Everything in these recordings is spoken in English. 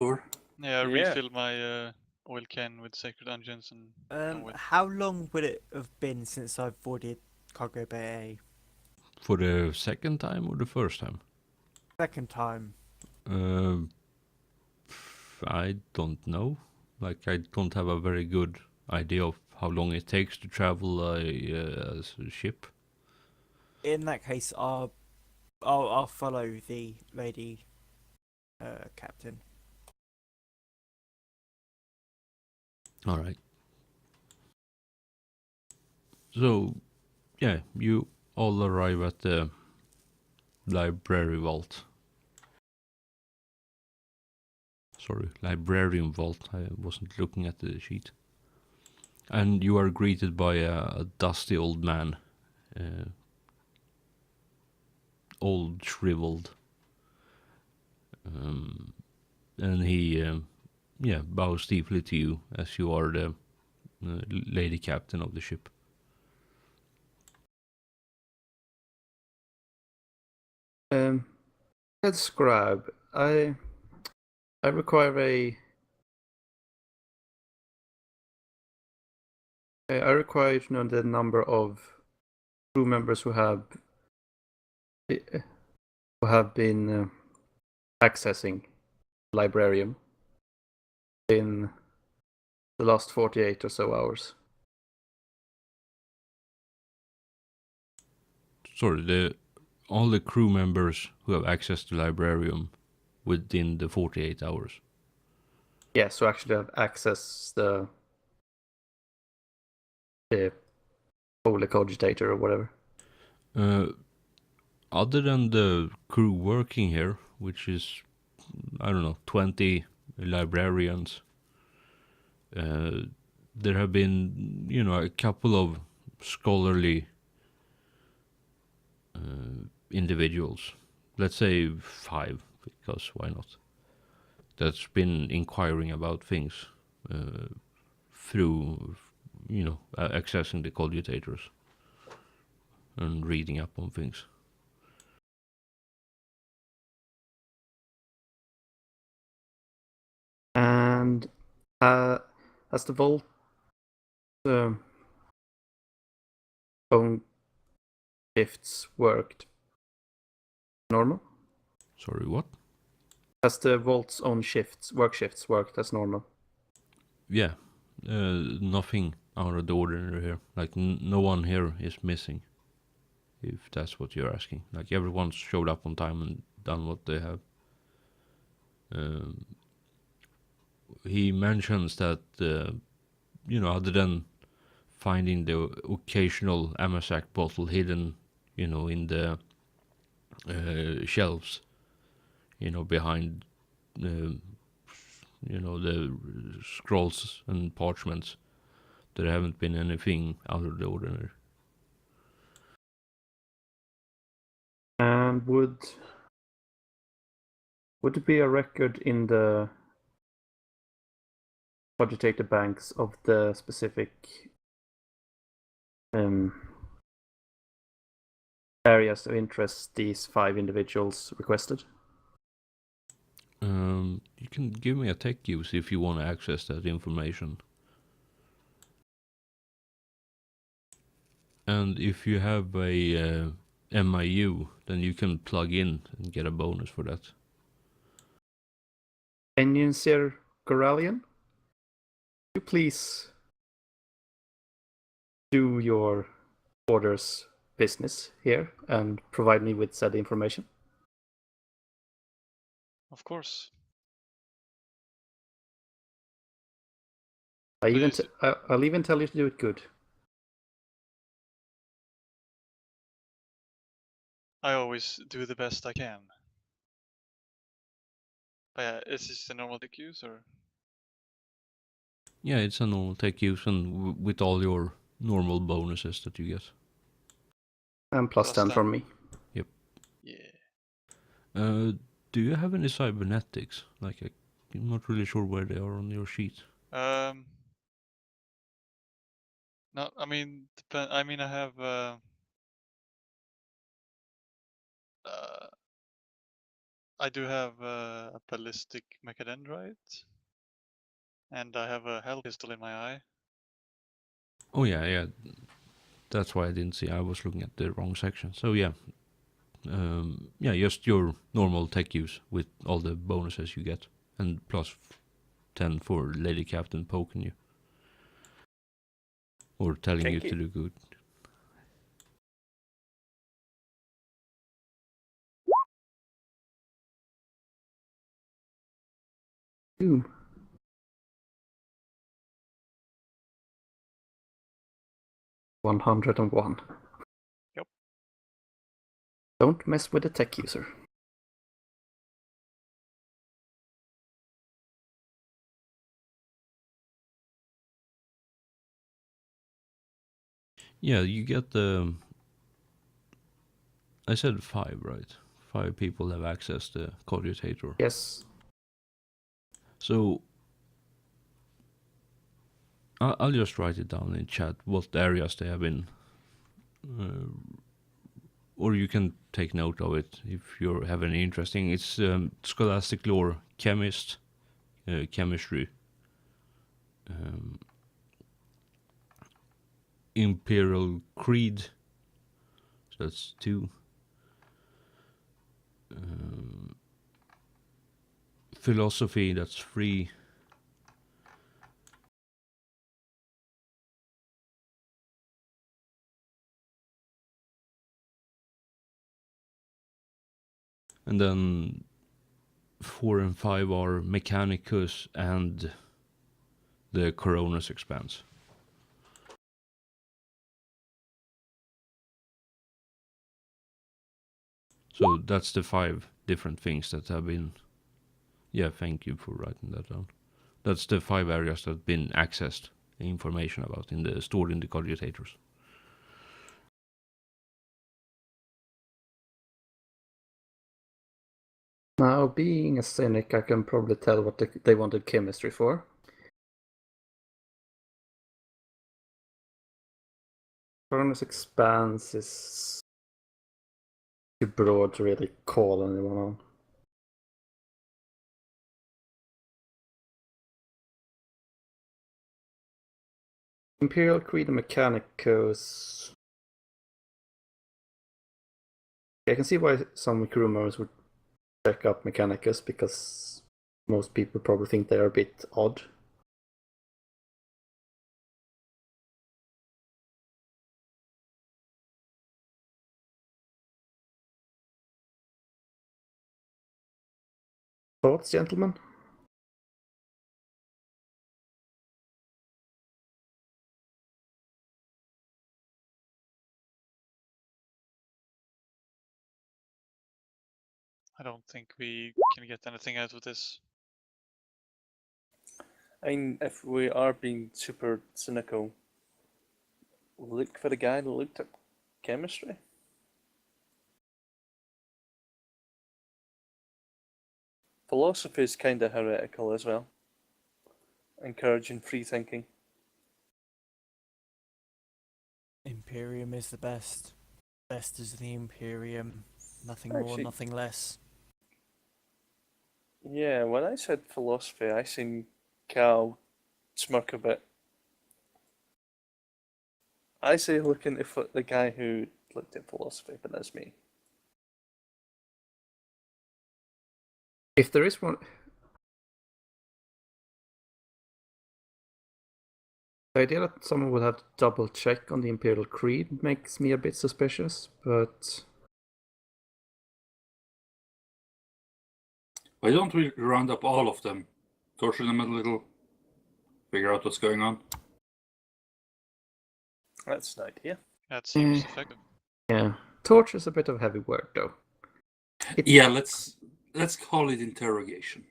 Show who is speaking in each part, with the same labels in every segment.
Speaker 1: Or
Speaker 2: Yeah,
Speaker 3: Yeah.
Speaker 2: refill my oil can with Sacred Dungeons and with.
Speaker 4: How long would it have been since I've boarded Cargo Bay
Speaker 5: For the second time or the first time?
Speaker 4: A? Second time.
Speaker 5: I don't know. Like, I don't have a very good idea of how long it takes to travel a ship.
Speaker 4: In that case, I'll follow the lady captain.
Speaker 5: All right. So, yeah, you all arrive at the library vault. Sorry, librarian vault. I wasn't looking at the sheet. And you are greeted by a dusty old man. Old, shriveled. And he, bows deeply to you as you are the lady captain of the ship.
Speaker 1: head scribe, I require I require to know the number of crew members who have been accessing Librarium in the last 48 or so hours.
Speaker 5: Sorry, all the crew members who have access to Librarium within the 48 hours.
Speaker 1: Yeah, so actually have access the Holy Cogitator or whatever.
Speaker 5: Other than the crew working here, which is, I don't know, 20 librarians, there have been, a couple of scholarly individuals. Let's say 5, because why not? That's been inquiring about things through, accessing the cogitators and reading up on things.
Speaker 1: And has the vault own shifts worked normal?
Speaker 5: Sorry, what?
Speaker 1: Has the vault's own work shifts worked as normal?
Speaker 5: Yeah, nothing out of the ordinary here. Like, no one here is missing, if that's what you're asking. Like, everyone's showed up on time and done what they have. He mentions that, other than finding the occasional Amasak bottle hidden, in the shelves, behind, the scrolls and parchments, there haven't been anything out of the ordinary.
Speaker 1: And would it be a record in the cogitator banks of the specific areas of interest these 5 individuals requested?
Speaker 5: You can give me a tech use if you want to access that information. And if you have a MIU, then you can plug in and get a bonus for that.
Speaker 1: Enyinsir Corallian, you please do your order's business here and provide me with said information?
Speaker 2: Of course.
Speaker 1: I'll even tell you to do it good.
Speaker 2: I always do the best I can. But yeah, is this a normal tech use or?
Speaker 5: Yeah, it's a normal tech use and with all your normal bonuses that you get.
Speaker 1: And plus 10 from me.
Speaker 5: Yep.
Speaker 2: Yeah.
Speaker 5: Do you have any cybernetics? Like, I'm not really sure where they are on your sheet.
Speaker 2: No, I mean, I have I do have a ballistic mechadendrite, and I have a hell pistol in my eye.
Speaker 5: Oh yeah, yeah. That's why I didn't see. I was looking at the wrong section. So yeah, yeah, just your normal tech use with all the bonuses you get, and plus 10 for Lady Captain poking you or telling
Speaker 3: Thank
Speaker 5: you
Speaker 3: you.
Speaker 5: to do good.
Speaker 1: Ooh. $101.
Speaker 2: Yep.
Speaker 1: Don't mess with the tech user.
Speaker 5: Yeah, you get the. I said 5, right? 5 people have access to Cogitator.
Speaker 1: Yes.
Speaker 5: So I'll just write it down in chat what areas they have been, or you can take note of it if you have any interesting. It's Scholastic Lore, Chemist, Chemistry, Imperial Creed, so that's 2. Philosophy, that's 3. And then 4 and 5 are Mechanicus and the Coronas Expanse. So that's the 5 different things that have been. Yeah, thank you for writing that down. That's the 5 areas that have been accessed information about stored in the cogitators.
Speaker 1: Now, being a cynic, I can probably tell what they wanted chemistry for. Cronus Expanse is too broad to really call anyone on. Imperial Creed and Mechanicus. I can see why some crew members would check up Mechanicus, because most people probably think they are a bit odd. Thoughts, gentlemen?
Speaker 2: I don't think we can get anything out of this.
Speaker 3: I mean, if we are being super cynical, look for the guy that looked at chemistry. Philosophy is kind of heretical as well, encouraging free thinking.
Speaker 4: Imperium is the best. Best is the Imperium. Nothing more,
Speaker 3: Actually-
Speaker 4: nothing less.
Speaker 3: Yeah, when I said philosophy, I seen Cal smirk a bit. I say looking at the guy who looked at philosophy, but that's me.
Speaker 1: If there is one... The idea that someone would have to double check on the Imperial Creed makes me a bit suspicious, but...
Speaker 6: Why don't we round up all of them, torture them a little, figure out what's going on?
Speaker 3: That's an idea.
Speaker 2: That seems
Speaker 1: Eh.
Speaker 2: effective.
Speaker 1: Yeah, torture is a bit of a heavy word, though.
Speaker 6: Yeah, let's call it interrogation.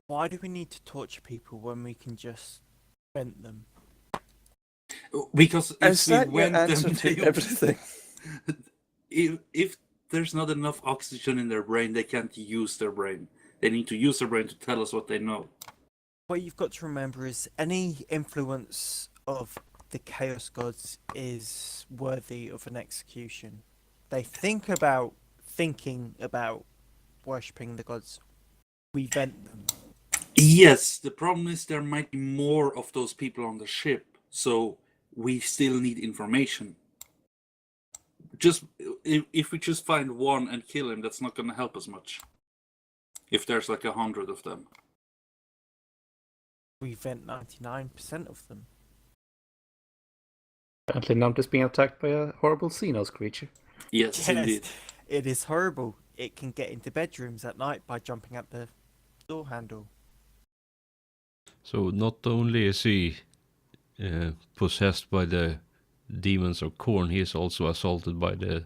Speaker 4: Why do we need to torture people when we can just vent them?
Speaker 6: Because if
Speaker 3: Is
Speaker 6: we
Speaker 3: that your
Speaker 6: went
Speaker 3: answer
Speaker 6: them,
Speaker 3: to everything?
Speaker 6: if there's not enough oxygen in their brain, they can't use their brain. They need to use their brain to tell us what they know.
Speaker 4: What you've got to remember is any influence of the Chaos Gods is worthy of an execution. They think about thinking about worshipping the gods. We vent them.
Speaker 6: Yes, the problem is there might be more of those people on the ship, so we still need information. Just if we just find one and kill him, that's not going to help us much. If there's like 100 of them.
Speaker 4: We vent 99% of them.
Speaker 1: Apparently Numt is being attacked by a horrible Xenos creature.
Speaker 6: Yes, indeed.
Speaker 4: It is horrible. It can get into bedrooms at night by jumping at the door handle.
Speaker 5: So not only is he possessed by the demons of Khorne, he is also assaulted by the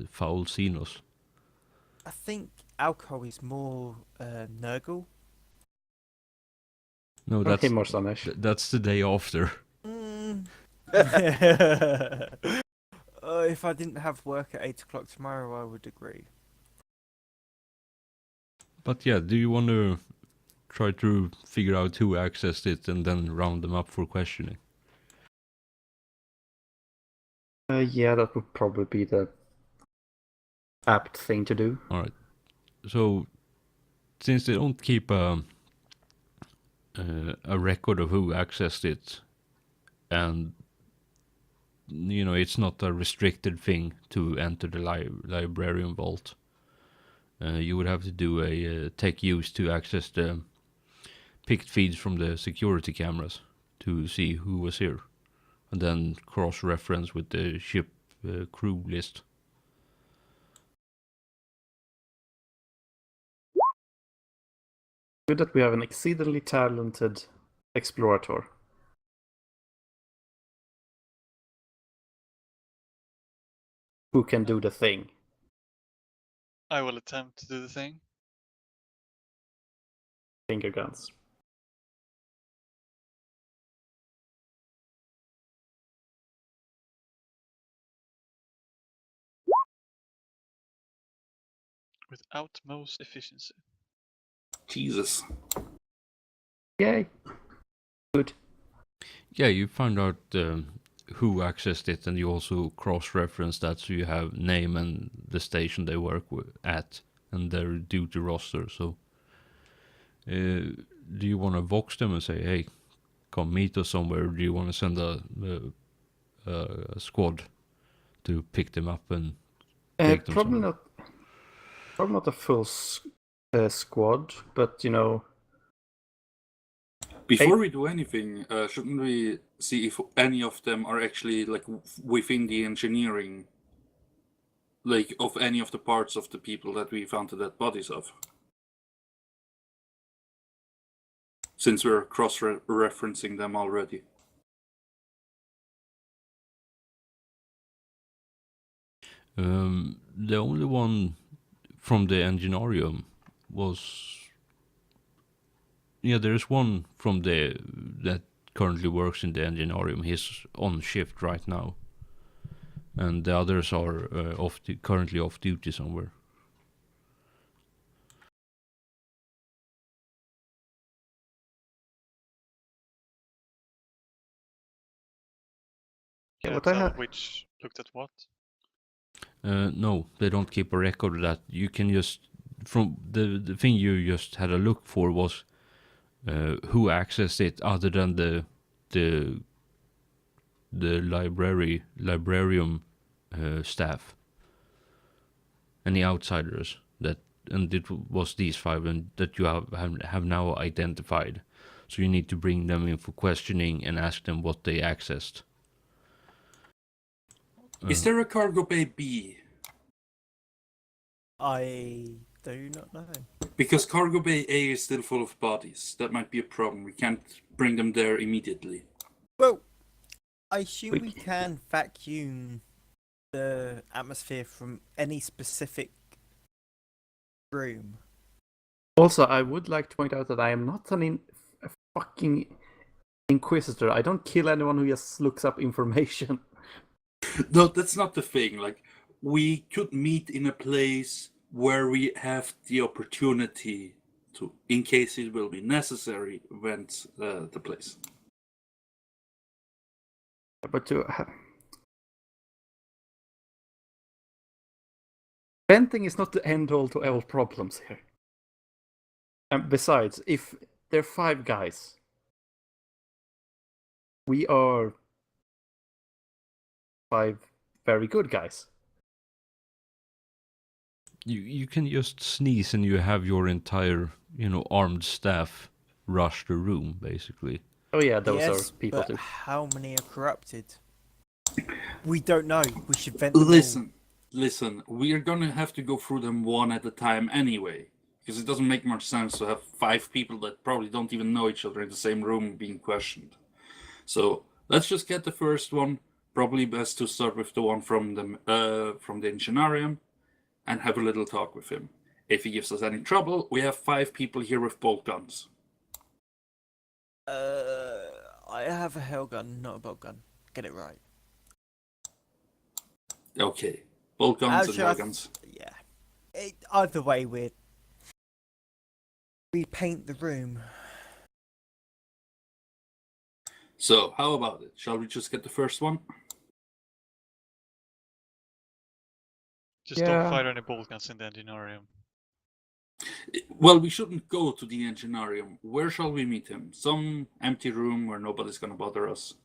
Speaker 5: foul Xenos.
Speaker 4: I think alcohol is more Nurgle.
Speaker 5: No,
Speaker 1: Okay, more Slanesh.
Speaker 5: that's the day after.
Speaker 4: Mm. If I didn't have work at 8 o'clock tomorrow, I would agree.
Speaker 5: But yeah, do you want to try to figure out who accessed it and then round them up for questioning?
Speaker 1: Yeah, that would probably be the apt thing to do.
Speaker 5: Alright. So, since they don't keep a record of who accessed it, and it's not a restricted thing to enter the librarian vault, you would have to do a tech use to access the picked feeds from the security cameras to see who was here, and then cross-reference with the ship crew list.
Speaker 1: Good that we have an exceedingly talented explorator. Who can do the thing.
Speaker 2: I will attempt to do the thing.
Speaker 1: Finger guns.
Speaker 2: With utmost efficiency.
Speaker 6: Jesus.
Speaker 1: Yay. Good.
Speaker 5: Yeah, you found out who accessed it, and you also cross-reference that, so you have name and the station they work at, and their duty roster. So, do you want to vox them and say, "Hey, come meet us somewhere"? Or do you want to send a squad to pick them up and take them
Speaker 1: Probably
Speaker 5: somewhere?
Speaker 1: not a full squad, but
Speaker 6: Before we do anything, shouldn't we see if any of them are actually like within the engineering, like of any of the parts of the people that we found the dead bodies of? Since we're cross-referencing them already.
Speaker 5: The only one from the engineerium was... Yeah, there is one from that currently works in the engineerium. He's on shift right now. And the others are currently off duty somewhere.
Speaker 2: Can I
Speaker 1: what I
Speaker 2: tell
Speaker 1: have-
Speaker 2: which looked at what?
Speaker 5: No, they don't keep a record of that. You can just... From the thing you just had a look for was who accessed it other than the librarium staff. Any outsiders and it was these 5 and that you have now identified. So you need to bring them in for questioning and ask them what they accessed.
Speaker 6: Is there a cargo bay B?
Speaker 4: I do not know.
Speaker 6: Because cargo bay A is still full of bodies. That might be a problem. We can't bring them there immediately.
Speaker 4: Well, I assume we can vacuum the atmosphere from any specific room.
Speaker 1: Also, I would like to point out that I am not a fucking inquisitor. I don't kill anyone who just looks up information.
Speaker 6: No, that's not the thing. Like, we could meet in a place where we have the opportunity to, in case it will be necessary, vent the place.
Speaker 1: But to Venting is not the end all to all problems here. And besides, if there are 5 guys, we are 5 very good guys.
Speaker 5: You can just sneeze and you have your entire, armed staff rush the room, basically.
Speaker 1: Oh yeah, those
Speaker 4: yes,
Speaker 1: are people
Speaker 4: but
Speaker 1: too.
Speaker 4: how many are corrupted? We don't know. We should vent them all.
Speaker 6: Listen, we are gonna have to go through them one at a time anyway. Because it doesn't make much sense to have 5 people that probably don't even know each other in the same room being questioned. So let's just get the first one. Probably best to start with the one from the Engineerium and have a little talk with him. If he gives us any trouble, we have 5 people here with bolt guns.
Speaker 4: I have a hell gun, not a bolt gun. Get it right.
Speaker 6: Okay, bolt guns and
Speaker 4: Actually,
Speaker 6: hell guns.
Speaker 4: Yeah. Either way, we paint the room.
Speaker 6: So how about it? Shall we just get the first one?
Speaker 2: Just
Speaker 1: Yeah.
Speaker 2: don't fire any bolt guns in the Engineerium.
Speaker 6: Well, we shouldn't go to the Engineerium. Where shall we meet him? Some empty room where nobody's gonna bother us.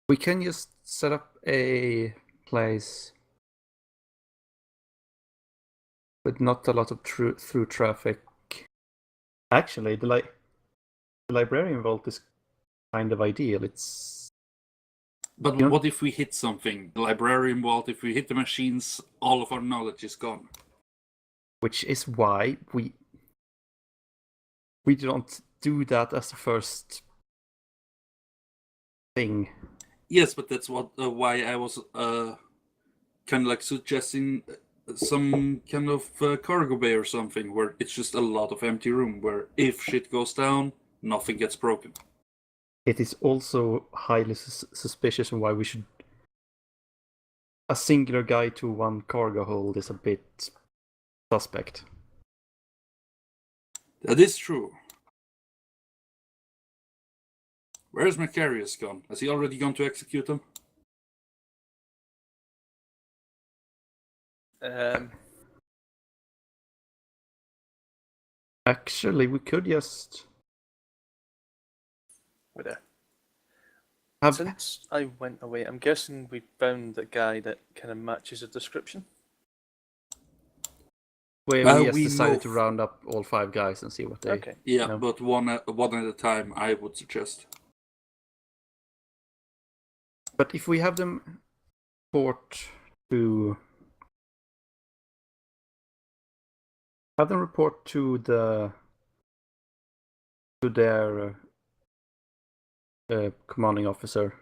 Speaker 1: We can just set up a place with not a lot of through traffic. Actually, the librarian vault is kind of ideal. It's
Speaker 6: But
Speaker 1: Yeah.
Speaker 6: what if we hit something? The librarian vault, if we hit the machines, all of our knowledge is gone.
Speaker 1: which is why we don't do that as the first thing.
Speaker 6: Yes, but that's why I was kind of like suggesting some kind of cargo bay or something where it's just a lot of empty room where if shit goes down, nothing gets broken.
Speaker 1: It is also highly suspicious and why we should. A singular guy to one cargo hold is a bit suspect.
Speaker 6: That is true. Where's Macarius gone? Has he already gone to execute them?
Speaker 1: Actually, we could just
Speaker 3: With a
Speaker 1: have.
Speaker 3: Since I went away, I'm guessing we found a guy that kind of matches the description.
Speaker 1: Where we just
Speaker 6: we
Speaker 1: decided to
Speaker 6: move.
Speaker 1: round up all 5 guys and see what they.
Speaker 3: Okay.
Speaker 6: Yeah,
Speaker 1: No.
Speaker 6: but one at a time, I would suggest.
Speaker 1: But if we have them report to their commanding officer,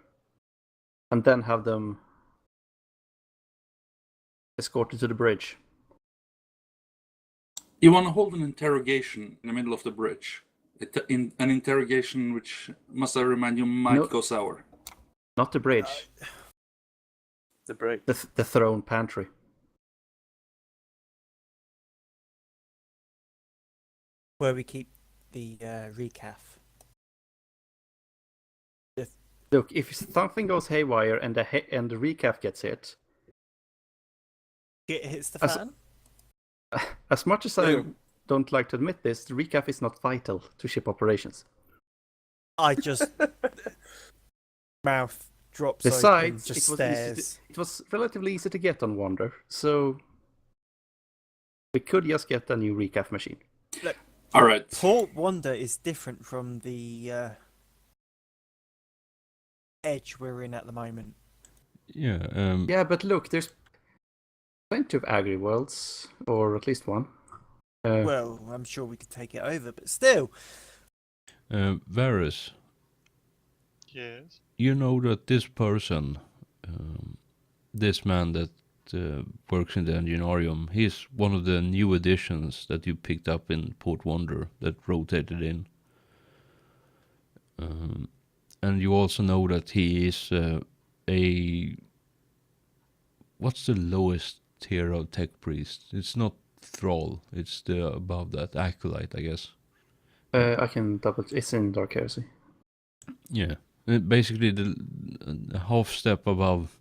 Speaker 1: and then have them escorted to the bridge.
Speaker 6: You want to hold an interrogation in the middle of the bridge. An interrogation which, must I remind you, might
Speaker 1: No.
Speaker 6: go sour.
Speaker 1: Not the bridge,
Speaker 3: The break.
Speaker 1: the throne pantry.
Speaker 4: Where we keep the recaf.
Speaker 1: Look, if something goes haywire and the recaf gets hit,
Speaker 4: It hits the
Speaker 1: As-
Speaker 4: fan.
Speaker 1: as much as I don't like to admit this, the recaf is not vital to ship operations.
Speaker 4: I just mouth drops open,
Speaker 1: Besides,
Speaker 4: just
Speaker 1: it was
Speaker 4: stares.
Speaker 1: it was relatively easy to get on Wander, so we could just get a new recaf machine.
Speaker 6: All right.
Speaker 4: Port Wonder is different from the edge we're in at the moment.
Speaker 5: Yeah.
Speaker 1: Yeah, but look, there's plenty of agri worlds, or at least one.
Speaker 4: Well, I'm sure we could take it over, but still.
Speaker 5: Varus,
Speaker 2: Yes.
Speaker 5: you know that this person, this man that works in the Engineerium, he's one of the new additions that you picked up in Port Wonder that rotated in. And you also know that he is what's the lowest tier of tech priest? It's not thrall, it's the above that, acolyte, I guess.
Speaker 1: I can double. It's in Dark Heresy.
Speaker 5: Yeah, basically the half step above,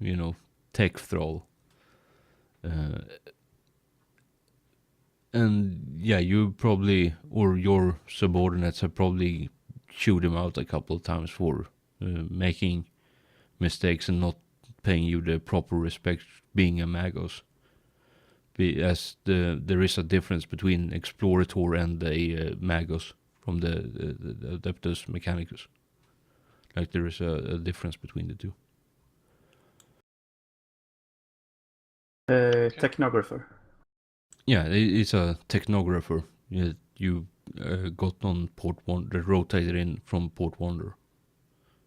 Speaker 5: tech thrall. And yeah, you probably, or your subordinates have probably chewed him out a couple of times for making mistakes and not paying you the proper respect being a Magos. As there is a difference between Explorator and a Magos from the Adeptus Mechanicus. Like there is a difference between the two.
Speaker 1: Technographer.
Speaker 5: Yeah, it's a technographer. You got on Port Wonder, rotated in from Port Wonder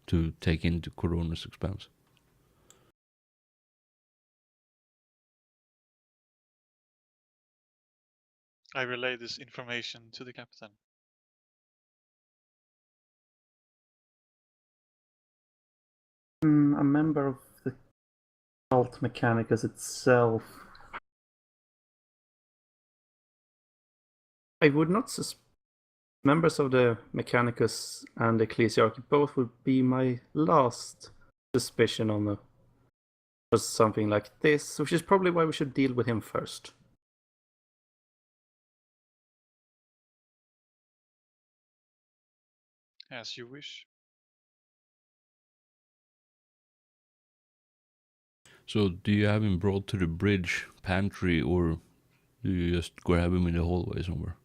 Speaker 5: to take into Corona's Expanse.
Speaker 2: I relay this information to the captain.
Speaker 1: A member of the Cult Mechanicus itself. I would not members of the Mechanicus and the Ecclesiarchy both would be my last suspicion on something like this, which is probably why we should deal with him first.
Speaker 2: As you wish.
Speaker 5: So, do you have him brought to the bridge pantry, or do you just grab him in the hallway somewhere?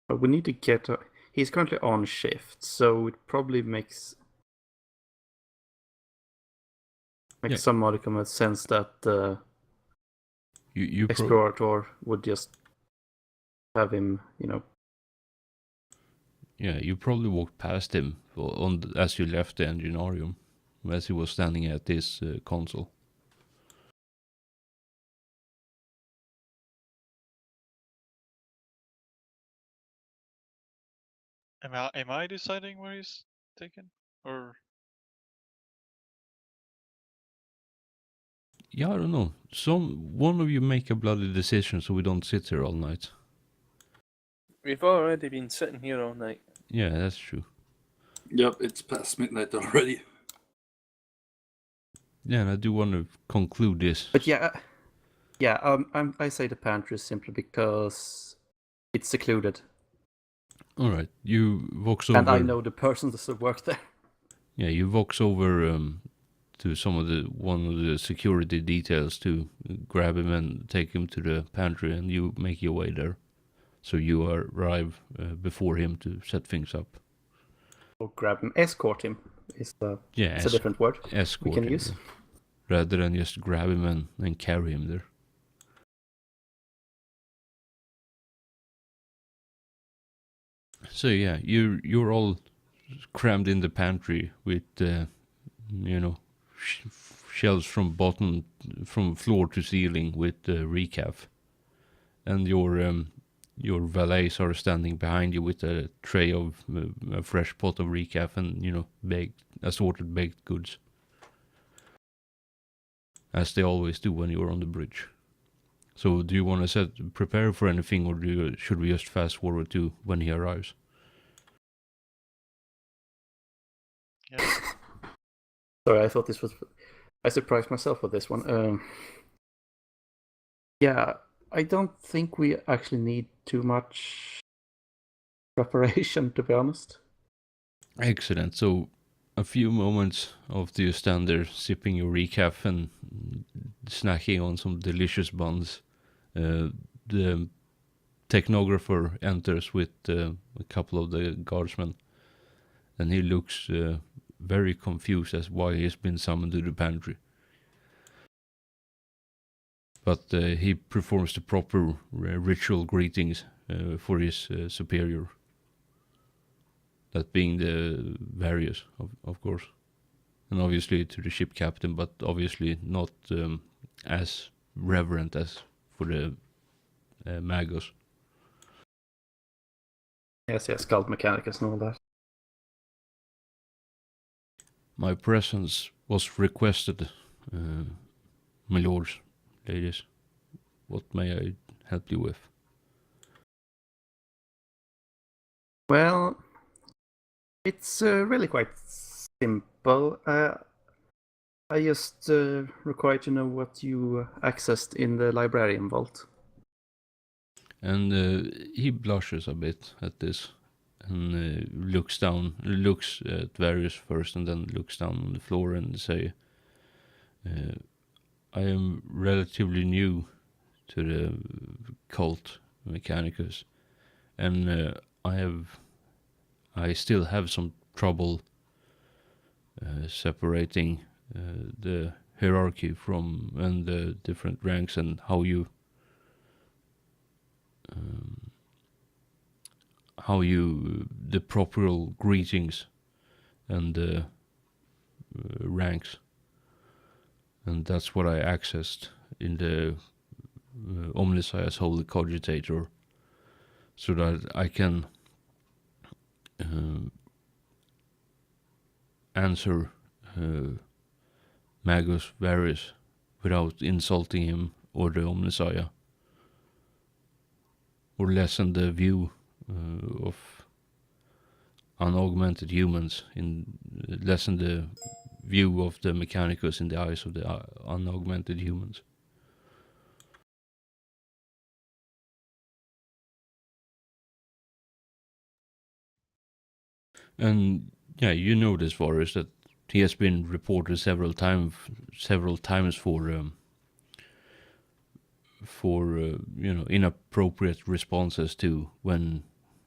Speaker 1: But we need to get. He's currently on shift, so it probably makes some modicum of sense that
Speaker 5: you
Speaker 1: Explorator would just have him,
Speaker 5: Yeah, you probably walked past him as you left the Enginarium, as he was standing at this console.
Speaker 2: Am I deciding where he's taken? Or
Speaker 5: Yeah, I don't know. One of you make a bloody decision so we don't sit here all night.
Speaker 3: We've already been sitting here all night.
Speaker 5: Yeah, that's true.
Speaker 6: Yep, it's past midnight already.
Speaker 5: Yeah, and I do want to conclude this.
Speaker 1: But I say the pantry simply because it's secluded.
Speaker 5: All right, you vox over.
Speaker 1: And I know the persons that work there.
Speaker 5: Yeah, you vox over to one of the security details to grab him and take him to the pantry, and you make your way there. So you arrive before him to set things up.
Speaker 1: Or grab him, escort him. It's a different word
Speaker 5: escort
Speaker 1: we can
Speaker 5: him,
Speaker 1: use.
Speaker 5: Rather than just grab him and carry him there. So yeah, you're all crammed in the pantry with shelves from floor to ceiling with recaf, and your valets are standing behind you with a tray of a fresh pot of recaf and assorted baked goods, as they always do when you're on the bridge. So do you want to prepare for anything, or should we just fast forward to when he arrives?
Speaker 2: yes.
Speaker 1: Sorry, I thought this was. I surprised myself with this one. Yeah, I don't think we actually need too much preparation, to be honest.
Speaker 5: Excellent. So, a few moments after you stand there sipping your recaf and snacking on some delicious buns, the technographer enters with a couple of the guardsmen, and he looks very confused as why he's been summoned to the pantry. But he performs the proper ritual greetings for his superior. That being the Various, of course. And obviously to the ship captain, but obviously not as reverent as for the Magos.
Speaker 1: Yes, Cult Mechanicus and all that.
Speaker 5: My presence was requested, my lords, ladies. What may I help you with?
Speaker 1: Well, it's really quite simple. I just require to know what you accessed in the librarian vault.
Speaker 5: And he blushes a bit at this and looks at Various first and then looks down on the floor and say, I am relatively new to the cult Mechanicus, and I still have some trouble separating the hierarchy from and the different ranks and how you the proper greetings and the ranks, and that's what I accessed in the Omniscience Holy Cogitator, so that I can answer Magus Various without insulting him or the Omnissiah, or lessen the view of unaugmented humans, lessen the view of the Mechanicus in the eyes of the unaugmented humans. And yeah, you know this, Varus, that he has been reported several times for inappropriate responses to when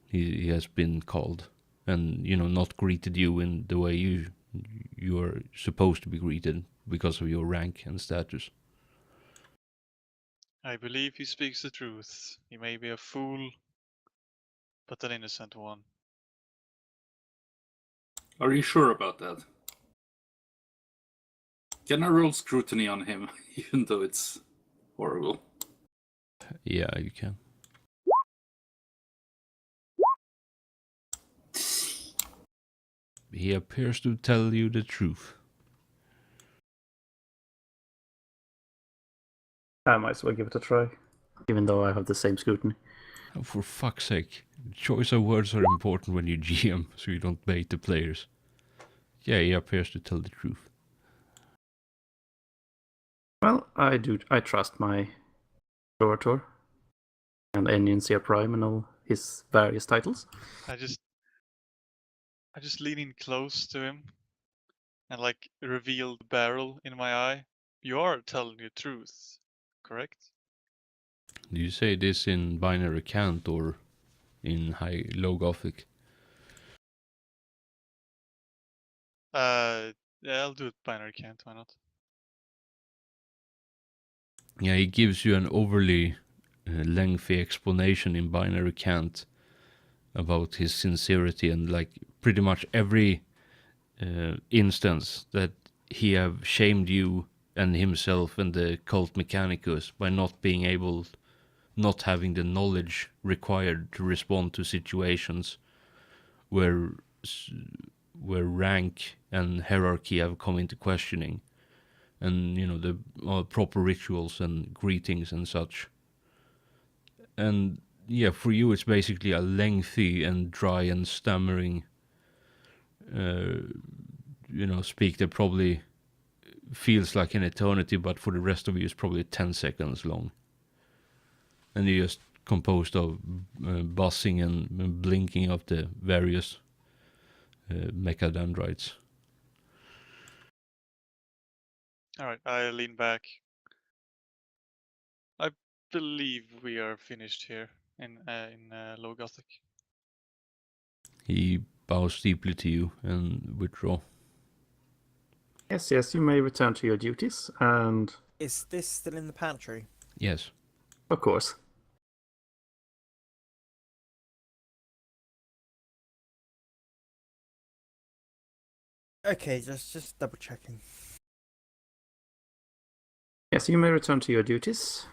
Speaker 5: he has been called, and not greeted you in the way you are supposed to be greeted because of your rank and status.
Speaker 2: I believe he speaks the truth. He may be a fool, but an innocent one.
Speaker 6: Are you sure about that? Can I roll scrutiny on him, even though it's horrible?
Speaker 5: Yeah, you can. He appears to tell you the truth.
Speaker 1: I might as well give it a try, even though I have the same scrutiny.
Speaker 5: Oh, for fuck's sake. Choice of words are important when you GM, so you don't bait the players. Yeah, he appears to tell the truth.
Speaker 1: Well, I trust my orator and Enunciar Prime and all his various titles.
Speaker 2: I just lean in close to him and like reveal the barrel in my eye. You are telling the truth, correct?
Speaker 5: Do you say this in binary cant or in low Gothic?
Speaker 2: Yeah, I'll do it binary cant, why not?
Speaker 5: Yeah, he gives you an overly lengthy explanation in binary cant about his sincerity, and like pretty much every instance that he have shamed you and himself and the cult Mechanicus by not having the knowledge required to respond to situations where rank and hierarchy have come into questioning, and the proper rituals and greetings and such. And yeah, for you it's basically a lengthy and dry and stammering speak that probably feels like an eternity, but for the rest of you it's probably 10 seconds long. And you're just composed of buzzing and blinking of the various mechadendrites.
Speaker 2: Alright, I lean back. I believe we are finished here in Low Gothic.
Speaker 5: He bows deeply to you and withdraw.
Speaker 1: Yes, you may return to your duties, and
Speaker 4: Is this still in the pantry?
Speaker 5: Yes.
Speaker 1: of course.
Speaker 4: Okay, just double checking.
Speaker 1: Yes, you may return to your duties.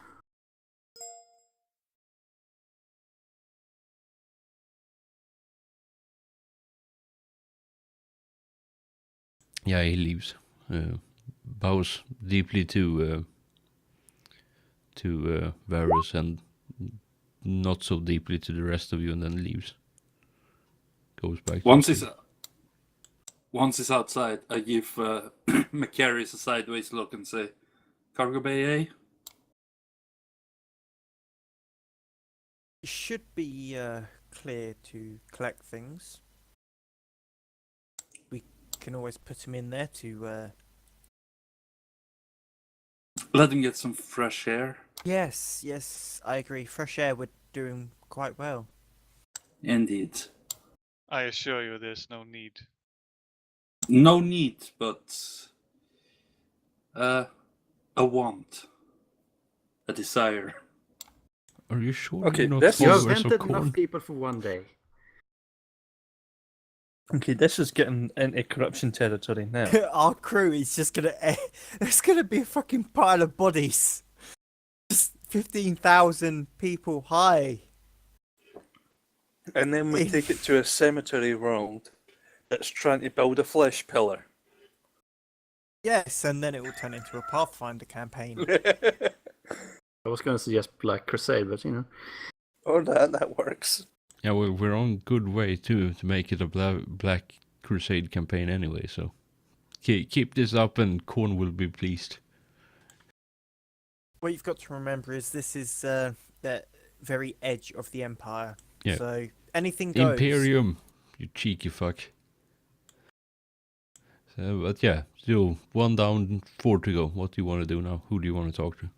Speaker 5: Yeah, he leaves. Bows deeply to Varus and not so deeply to the rest of you, and then leaves. Goes back.
Speaker 6: Once once he's outside, I give Macarius a sideways look and say, "Cargo bay A."
Speaker 4: It should be clear to collect things. We can always put him in there to.
Speaker 6: Let him get some fresh air.
Speaker 4: Yes, I agree. Fresh air would do him quite well.
Speaker 6: Indeed.
Speaker 2: I assure you, there's no need.
Speaker 6: No need, but a want, a desire.
Speaker 5: Are you sure
Speaker 3: Okay,
Speaker 5: you're not
Speaker 3: this
Speaker 1: You have
Speaker 5: followers of
Speaker 1: vented enough
Speaker 5: Korn?
Speaker 1: people for one day.
Speaker 3: Okay, this is getting into corruption territory now.
Speaker 4: Our crew is just gonna. There's gonna be a fucking pile of bodies. Just 15,000 people high.
Speaker 3: And then we take it to a cemetery world that's trying to build a flesh pillar.
Speaker 4: Yes, and then it will turn into a Pathfinder campaign.
Speaker 1: I was going to suggest Black Crusade, but you know.
Speaker 3: Oh, that works.
Speaker 5: Yeah, we're on good way to make it a Black Crusade campaign anyway. So keep this up, and Korn will be pleased.
Speaker 4: What you've got to remember is this is the very edge of the Empire.
Speaker 5: Yeah.
Speaker 4: So anything goes.
Speaker 5: Imperium, you cheeky fuck. So, but yeah, still 1 down, 4 to go. What do you want to do now? Who do you want to talk to?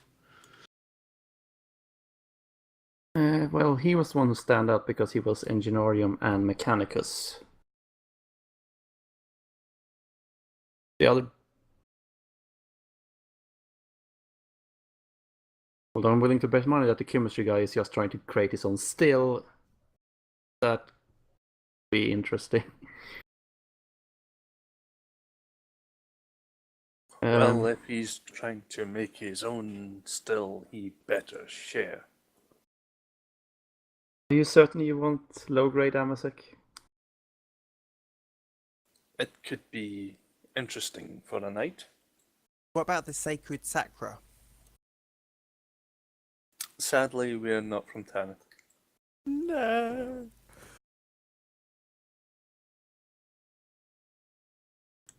Speaker 1: Well, he was the one who stand out because he was Engineerium and Mechanicus. The other... Although I'm willing to bet money that the chemistry guy is just trying to create his own still. That would be interesting.
Speaker 3: Well, if he's trying to make his own still, he better share.
Speaker 1: Are you certain you want low-grade Amasek?
Speaker 3: It could be interesting for a night.
Speaker 4: What about the Sacred Sacra?
Speaker 3: Sadly, we're not from Tanith.
Speaker 4: No.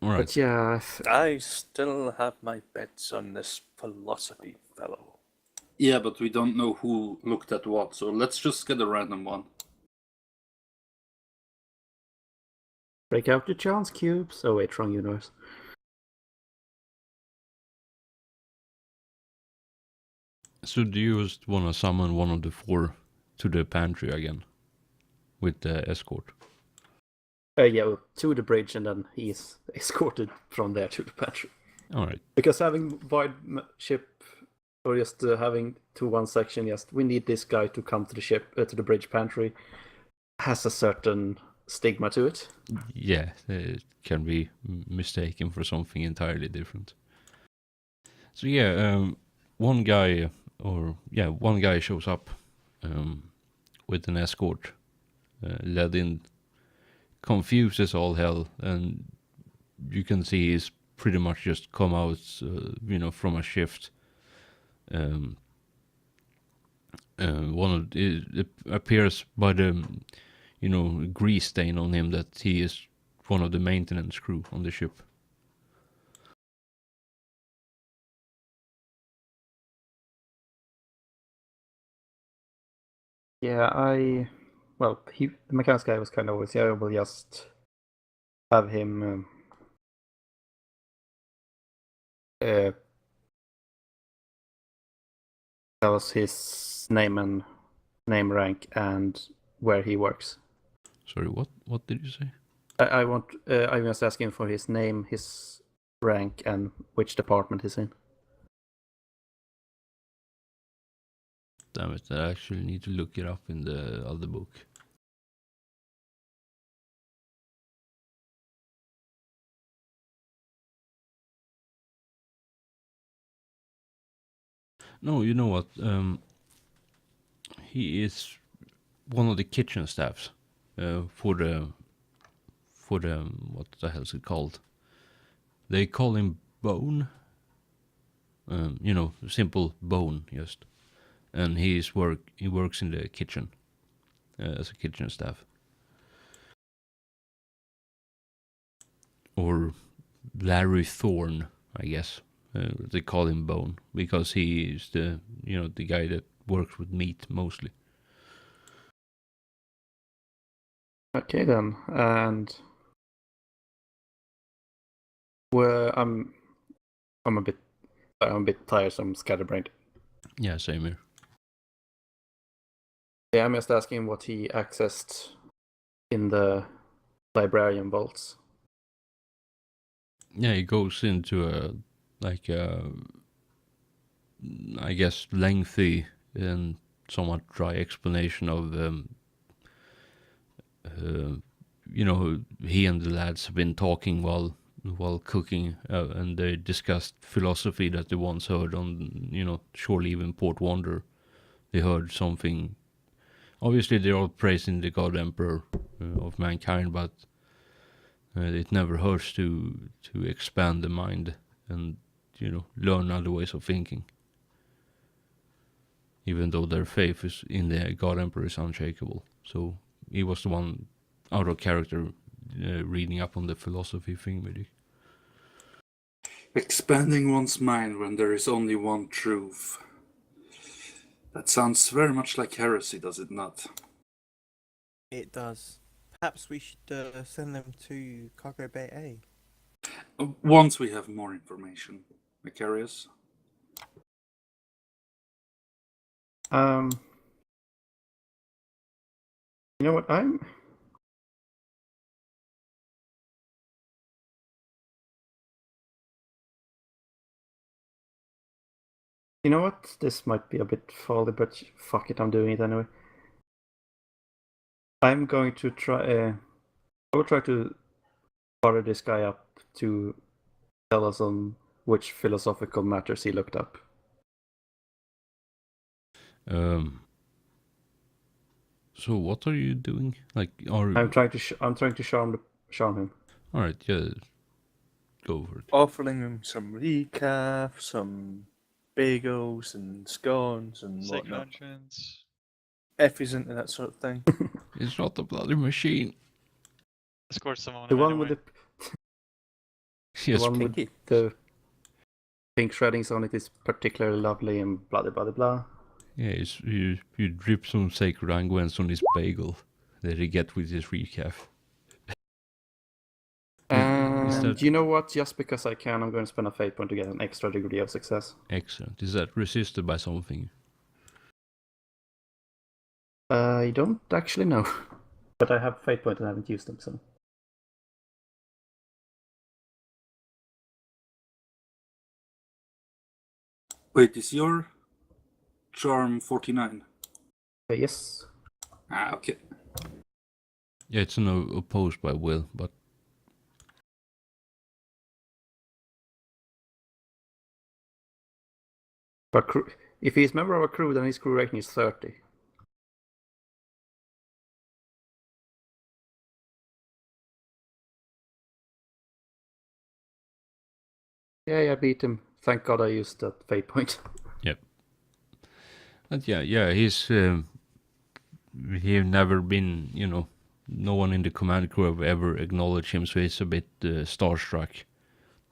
Speaker 5: All right.
Speaker 1: But yeah,
Speaker 3: I still have my bets on this philosophy fellow.
Speaker 6: Yeah, but we don't know who looked at what, so let's just get a random one.
Speaker 1: break out your chance cubes. Oh wait, wrong universe.
Speaker 5: So do you just want to summon one of the 4 to the pantry again? With the escort?
Speaker 1: Yeah, well, to the bridge, and then he's escorted from there to the pantry.
Speaker 5: Alright.
Speaker 1: Because having wide ship, or just having to one section, just we need this guy to come to the ship, to the bridge pantry, has a certain stigma to it.
Speaker 5: Yeah, it can be mistaken for something entirely different. So yeah, one guy shows up with an escort, led in, confuses all hell, and you can see he's pretty much just come out, from a shift. It appears by the, grease stain on him that he is one of the maintenance crew on the ship.
Speaker 1: Yeah, the mechanics guy was kind of always, yeah, we'll just have him tell us his name, rank, and where he works.
Speaker 5: Sorry, what did you say?
Speaker 1: I'm just asking for his name, his rank, and which department he's in.
Speaker 5: Damn it, I actually need to look it up in the other book. No, you know what? He is one of the kitchen staffs for the what the hell is it called? They call him Bone. Simple Bone, just. And he works in the kitchen as a kitchen staff. or Larry Thorne, I guess. They call him Bone because he is the guy that works with meat mostly.
Speaker 1: Okay then, and well, I'm a bit tired, so I'm scatterbrained.
Speaker 5: Yeah, same here.
Speaker 1: Yeah, I'm just asking what he accessed in the librarian vaults.
Speaker 5: Yeah, he goes into I guess lengthy and somewhat dry explanation of he and the lads have been talking while cooking, and they discussed philosophy that they once heard on shore leaving Port Wonder. They heard something. Obviously, they're all praising the God Emperor of mankind, but it never hurts to expand the mind and learn other ways of thinking. Even though their faith is in the God Emperor is unshakable. So he was the one out of character reading up on the philosophy thing with you.
Speaker 6: Expanding one's mind when there is only one truth. That sounds very much like heresy, does it not?
Speaker 4: It does. Perhaps we should send them to Cargo Bay A.
Speaker 6: Once we have more information. Macarius?
Speaker 1: You know what? You know what? This might be a bit folly, but fuck it, I'm doing it anyway. I'm going to try. I will try to fire this guy up to tell us on which philosophical matters he looked up.
Speaker 5: So what are you doing?
Speaker 1: I'm trying to charm him.
Speaker 5: All right, yeah, go for it.
Speaker 3: Offering him some recaf, some bagels and scones and
Speaker 2: Second
Speaker 3: whatnot.
Speaker 2: entrance.
Speaker 3: If he's into that sort of thing.
Speaker 5: It's not a bloody machine.
Speaker 2: Escort someone
Speaker 1: The
Speaker 2: in
Speaker 1: one
Speaker 2: anyway.
Speaker 1: with the
Speaker 5: Yes,
Speaker 1: one with
Speaker 3: Pinky.
Speaker 1: the pink shreddings on it is particularly lovely and blah blah blah blah.
Speaker 5: yeah. You drip some sacred unguents on his bagel that he get with his recaf. Is
Speaker 1: And
Speaker 5: that
Speaker 1: you know what? Just because I can, I'm going to spend a fate point to get an extra degree of success.
Speaker 5: excellent? Is that resisted by something?
Speaker 1: I don't actually know, but I have fate point and I haven't used them. So
Speaker 6: Wait, is your charm 49?
Speaker 1: yes.
Speaker 6: Ah, okay.
Speaker 5: Yeah, it's no opposed by will, but
Speaker 1: But if he's member of a crew, then his crew rating is 30. Yeah, I beat him. Thank God I used that fate point.
Speaker 5: but yeah, he's never been, no one in the command crew have ever acknowledged him, so he's a bit starstruck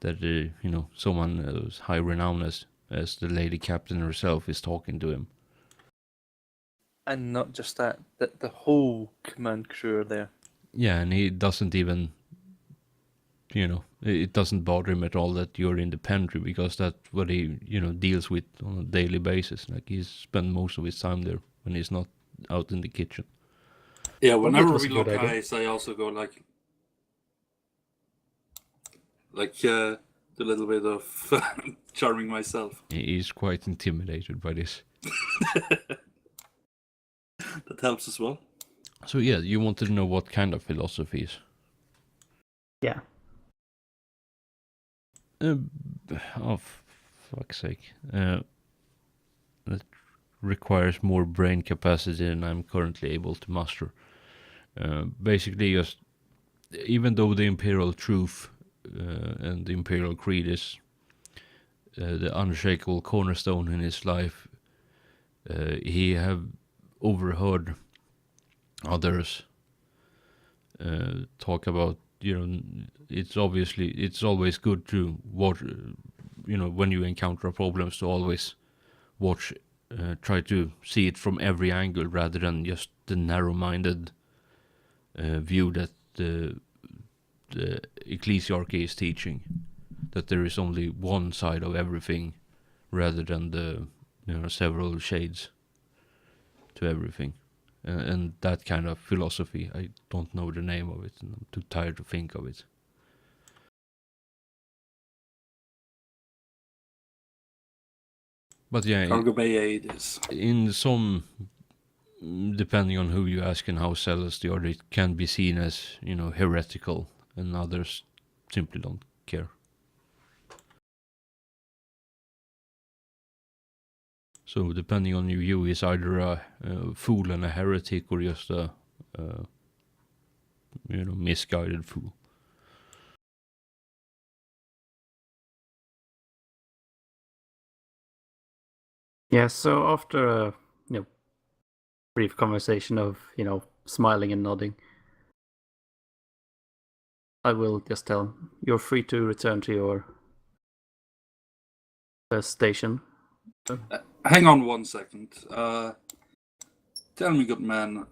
Speaker 5: that someone as high renowned as the lady captain herself is talking to him.
Speaker 3: And not just that, the whole command crew are there.
Speaker 5: Yeah, and he doesn't even, it doesn't bother him at all that you're in the pantry because that's what he, deals with on a daily basis. Like he's spent most of his time there when he's not out in the kitchen.
Speaker 6: Yeah,
Speaker 1: Well,
Speaker 6: whenever
Speaker 1: that was
Speaker 6: we
Speaker 1: a
Speaker 6: lock
Speaker 1: good idea.
Speaker 6: eyes, I also go like the little bit of charming myself.
Speaker 5: He's quite intimidated by this.
Speaker 6: That helps as well.
Speaker 5: So yeah, you wanted to know what kind of philosophies?
Speaker 1: Yeah.
Speaker 5: Oh, fuck's sake. That requires more brain capacity than I'm currently able to muster. Basically, just even though the Imperial Truth and the Imperial Creed is the unshakable cornerstone in his life, he have overheard others talk about it's always good to watch. When you encounter problems, to always watch, try to see it from every angle rather than just the narrow-minded view that the ecclesiarchy is teaching. That there is only one side of everything, rather than the several shades to everything. And that kind of philosophy, I don't know the name of it, and I'm too tired to think of it. But yeah,
Speaker 6: Cargo Bay it is.
Speaker 5: in some, depending on who you ask and how zealous they are, it can be seen as, heretical, and others simply don't care. So depending on your view, is either a fool and a heretic, or just a misguided fool.
Speaker 1: Yeah, so after a brief conversation of smiling and nodding, I will just tell him, you're free to return to your station.
Speaker 6: Hang on 1 second. Tell me, good man,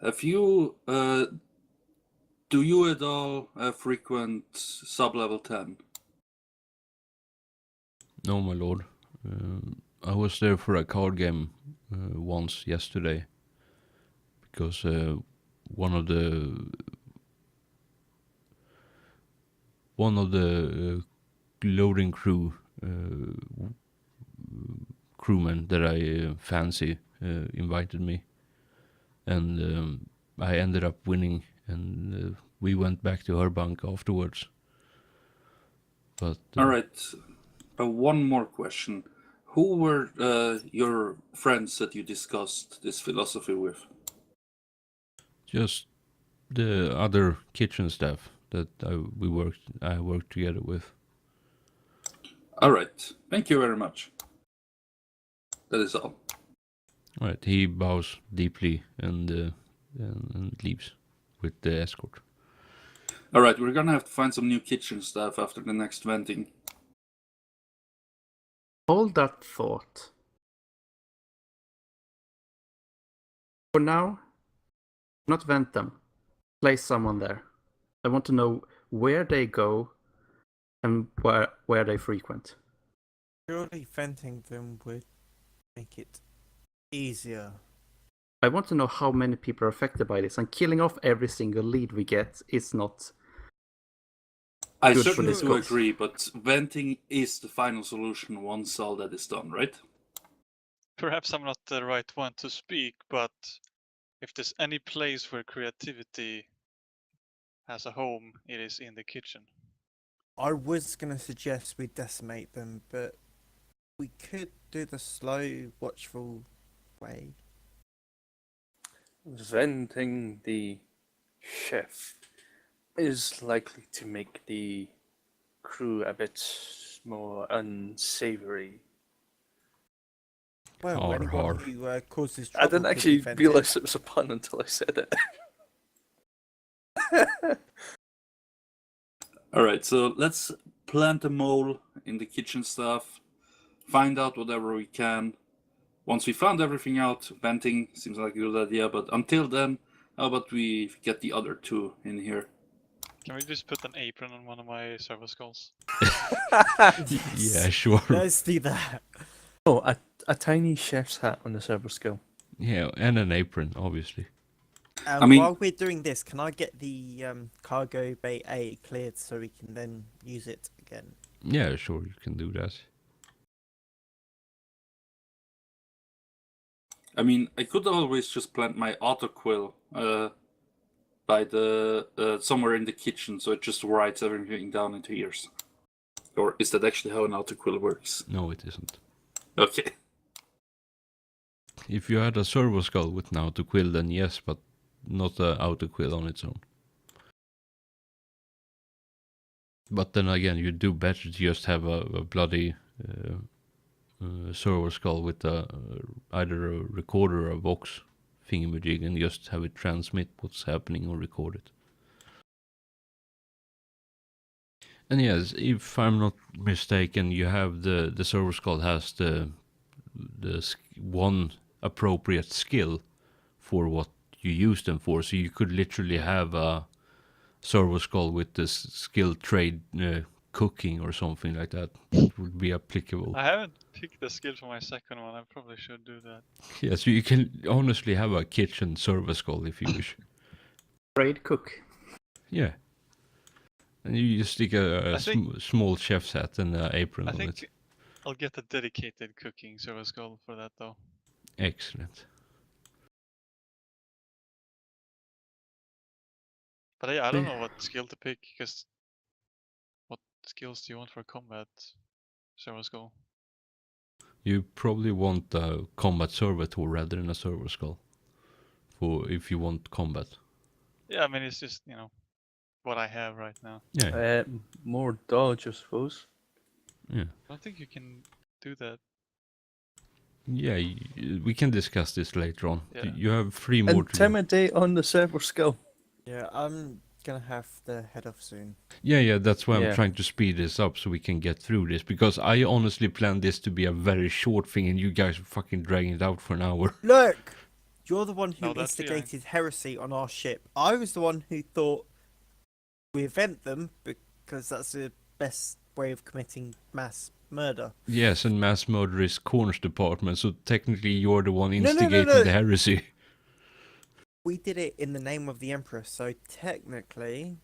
Speaker 6: have you do you at all frequent sub-level 10?
Speaker 5: No, my lord. I was there for a card game once yesterday, because one of the loading crew crewmen that I fancy invited me, and I ended up winning, and we went back to her bunk afterwards. But
Speaker 6: All right. One more question. Who were your friends that you discussed this philosophy with?
Speaker 5: just the other kitchen staff that I worked together with.
Speaker 6: All right. Thank you very much. That is all.
Speaker 5: All right, he bows deeply and leaves with the escort.
Speaker 6: All right, we're gonna have to find some new kitchen staff after the next venting.
Speaker 1: Hold that thought. For now, not vent them. Place someone there. I want to know where they go and where they frequent.
Speaker 4: Surely venting them would make it easier.
Speaker 1: I want to know how many people are affected by this, and killing off every single lead we get is not.
Speaker 6: I
Speaker 1: Good for
Speaker 6: certainly
Speaker 1: this
Speaker 6: do
Speaker 1: cause.
Speaker 6: agree, but venting is the final solution once all that is done, right?
Speaker 2: Perhaps I'm not the right one to speak, but if there's any place where creativity has a home, it is in the kitchen.
Speaker 4: I was gonna suggest we decimate them, but we could do the slow, watchful way.
Speaker 3: Venting the chef is likely to make the crew a bit more unsavory.
Speaker 4: Well,
Speaker 5: Har,
Speaker 4: anyone
Speaker 5: har.
Speaker 4: who causes
Speaker 3: I
Speaker 4: trouble
Speaker 3: didn't
Speaker 4: could
Speaker 3: actually
Speaker 4: be vented.
Speaker 3: realize it was a pun until I said it.
Speaker 6: All right, so let's plant a mole in the kitchen staff, find out whatever we can. Once we found everything out, venting seems like a good idea, but until then, how about we get the other two in here?
Speaker 2: Can we just put an apron on one of my servo skulls?
Speaker 5: Yeah, sure.
Speaker 4: Let's do that.
Speaker 3: Oh, a tiny chef's hat on the server skill.
Speaker 5: Yeah, and an apron, obviously.
Speaker 6: I mean-
Speaker 4: While we're doing this, can I get the cargo bay A cleared so we can then use it again?
Speaker 5: Yeah, sure, you can do that.
Speaker 6: I mean, I could always just plant my autoquill by the somewhere in the kitchen, so it just writes everything down into ears. Or is that actually how an autoquill works?
Speaker 5: No, it isn't.
Speaker 6: Okay.
Speaker 5: If you had a servo skull with an autoquill, then yes, but not a autoquill on its own. But then again, you do better to just have a bloody servo skull with either a recorder or a Vox thingamajig, and just have it transmit what's happening or record it. And yes, if I'm not mistaken, you have the server skull has the one appropriate skill for what you use them for. So you could literally have a server skull with the skill trade cooking or something like that. That would be applicable.
Speaker 2: I haven't picked the skill for my second one. I probably should do that.
Speaker 5: Yeah, so you can honestly have a kitchen server skull if you wish.
Speaker 1: Trade cook.
Speaker 5: Yeah. And you just stick a
Speaker 2: I think-
Speaker 5: small chef's hat and an apron
Speaker 2: I
Speaker 5: on
Speaker 2: think
Speaker 5: it.
Speaker 2: I'll get a dedicated cooking server skull for that though.
Speaker 5: Excellent.
Speaker 2: But I don't know what skill to pick because what skills do you want for combat server skull?
Speaker 5: You probably want a combat servitor rather than a server skull. For if you want combat.
Speaker 2: Yeah, I mean it's just what I have right now.
Speaker 5: Yeah.
Speaker 3: More dodge, I suppose.
Speaker 5: Yeah.
Speaker 2: I don't think you can do that.
Speaker 5: Yeah, we can discuss this later on.
Speaker 2: Yeah.
Speaker 5: You have 3 more to go.
Speaker 3: Intimidate on the server skull.
Speaker 4: Yeah, I'm gonna have to head off soon.
Speaker 5: Yeah, that's why I'm
Speaker 3: Yeah.
Speaker 5: trying to speed this up so we can get through this. Because I honestly planned this to be a very short thing and you guys are fucking dragging it out for an hour.
Speaker 4: Look! You're the one who
Speaker 2: No, that's fine.
Speaker 4: instigated heresy on our ship. I was the one who thought we event them because that's the best way of committing mass murder.
Speaker 5: Yes, and mass murder is Corn's department, so technically you're the one
Speaker 4: No, no, no,
Speaker 5: instigating
Speaker 4: no.
Speaker 5: the heresy.
Speaker 4: We did it in the name of the Emperor, so technically...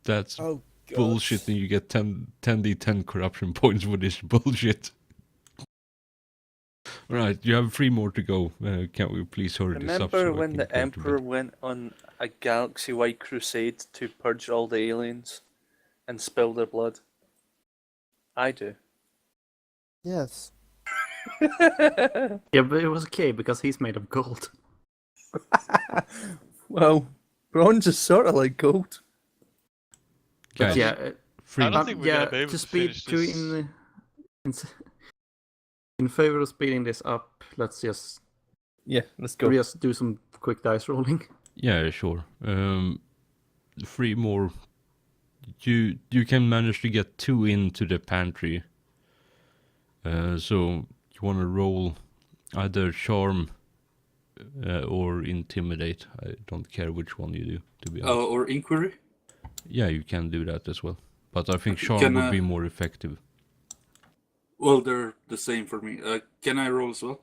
Speaker 5: That's
Speaker 4: Oh, God.
Speaker 5: bullshit, and you get 10d10 corruption points for this bullshit. Right, you have 3 more to go. Can we please hurry this up?
Speaker 3: Remember
Speaker 5: so I
Speaker 3: when
Speaker 5: can
Speaker 3: the
Speaker 5: go to bed?
Speaker 3: Emperor went on a galaxy-wide crusade to purge all the aliens and spill their blood? I do.
Speaker 4: Yes.
Speaker 1: Yeah, but it was okay because he's made of gold.
Speaker 3: Well, bronze is sort of like gold.
Speaker 5: Guys,
Speaker 1: Yeah,
Speaker 5: 3
Speaker 2: I don't think we're gonna be able
Speaker 1: to
Speaker 2: to
Speaker 1: speed
Speaker 2: finish
Speaker 1: to
Speaker 2: this.
Speaker 1: in favor of speeding this up, let's just
Speaker 3: Yeah, let's go.
Speaker 1: do some quick dice rolling.
Speaker 5: Yeah, sure. 3 more. You can manage to get 2 into the pantry. So you want to roll either charm or intimidate. I don't care which one you do, to be honest.
Speaker 6: Or inquiry.
Speaker 5: Yeah, you can do that as well. But I think charm
Speaker 6: Can,
Speaker 5: would be more effective.
Speaker 6: Well, they're the same for me. Can I roll as well?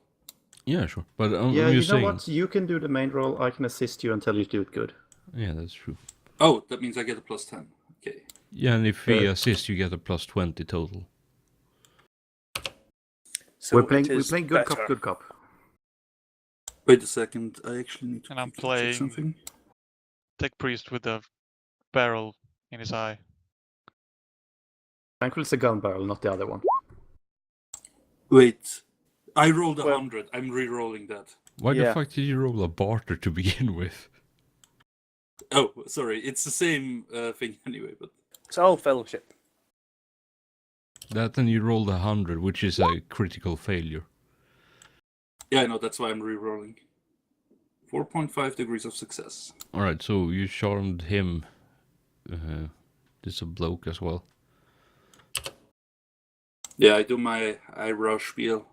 Speaker 5: Yeah, sure. But I'm
Speaker 1: Yeah, you
Speaker 5: just
Speaker 1: know
Speaker 5: saying.
Speaker 1: what? You can do the main roll. I can assist you until you do it good.
Speaker 5: Yeah, that's true.
Speaker 6: Oh, that means I get a plus 10. Okay.
Speaker 5: Yeah, and if we
Speaker 1: Uh,
Speaker 5: assist, you get a plus 20 total.
Speaker 3: So
Speaker 1: we're
Speaker 3: it
Speaker 1: playing
Speaker 3: is
Speaker 1: good
Speaker 3: better.
Speaker 1: cop, good cop.
Speaker 6: Wait a second. I actually need to
Speaker 2: And I'm
Speaker 6: check
Speaker 2: playing-
Speaker 6: something.
Speaker 2: Tech priest with a barrel in his eye.
Speaker 1: Thankfully, it's a gun barrel, not the other one.
Speaker 6: Wait. I rolled
Speaker 3: Well-
Speaker 6: 100. I'm re-rolling that.
Speaker 5: Why the
Speaker 3: Yeah.
Speaker 5: fuck did you roll a barter to begin with?
Speaker 6: Oh, sorry. It's the same thing anyway, but
Speaker 3: It's all fellowship.
Speaker 5: That and you rolled 100, which is a critical failure.
Speaker 6: yeah, no, that's why I'm re-rolling. 4.5 degrees of success.
Speaker 5: Alright, so you charmed him. This a bloke as well.
Speaker 6: Yeah, I do my eyebrow spiel.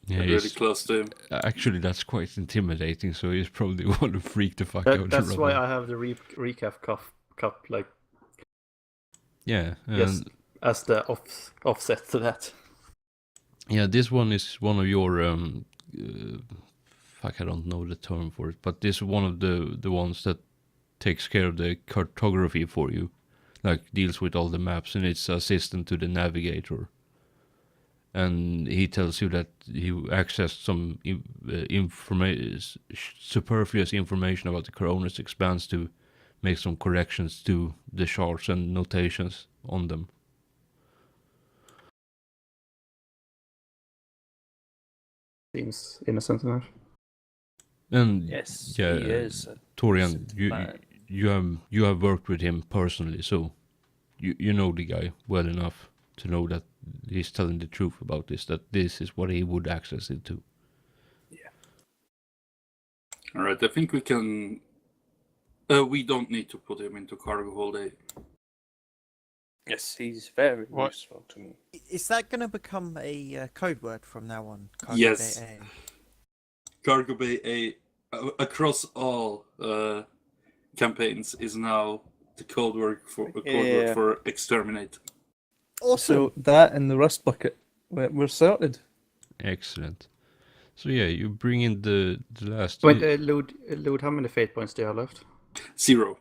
Speaker 5: Yeah,
Speaker 6: I'm really
Speaker 5: he's,
Speaker 6: close to him.
Speaker 5: actually that's quite intimidating, so he's probably want to freak the fuck out.
Speaker 1: That's
Speaker 5: rather
Speaker 1: why
Speaker 5: than-
Speaker 1: I have the recap cup like
Speaker 5: Yeah, and
Speaker 1: yes, as the offset to that.
Speaker 5: yeah, this one is one of your fuck, I don't know the term for it, but this is one of the ones that takes care of the cartography for you, like deals with all the maps, and it's assistant to the navigator. And he tells you that he accessed some superfluous information about the Coronis Expanse to make some corrections to the charts and notations on them.
Speaker 1: Seems innocent enough.
Speaker 5: And
Speaker 3: Yes,
Speaker 5: yeah,
Speaker 3: he is.
Speaker 5: Torian,
Speaker 3: Man.
Speaker 5: you have worked with him personally, so you know the guy well enough to know that he's telling the truth about this. That this is what he would access it to.
Speaker 6: All right, I think we can. We don't need to put him into cargo hold.
Speaker 3: Yes, he's very
Speaker 2: What?
Speaker 3: useful to me.
Speaker 4: Is that going to become a code word from now on? Cargo
Speaker 6: Yes.
Speaker 4: Bay A?
Speaker 6: Cargo Bay A across all campaigns is now the code word
Speaker 3: Yeah.
Speaker 6: for exterminate.
Speaker 4: Awesome.
Speaker 3: So that and the rust bucket, we're sorted.
Speaker 5: Excellent. So yeah, you bring in the last.
Speaker 1: Wait, Lud, how many fate points do you have left?
Speaker 6: 0.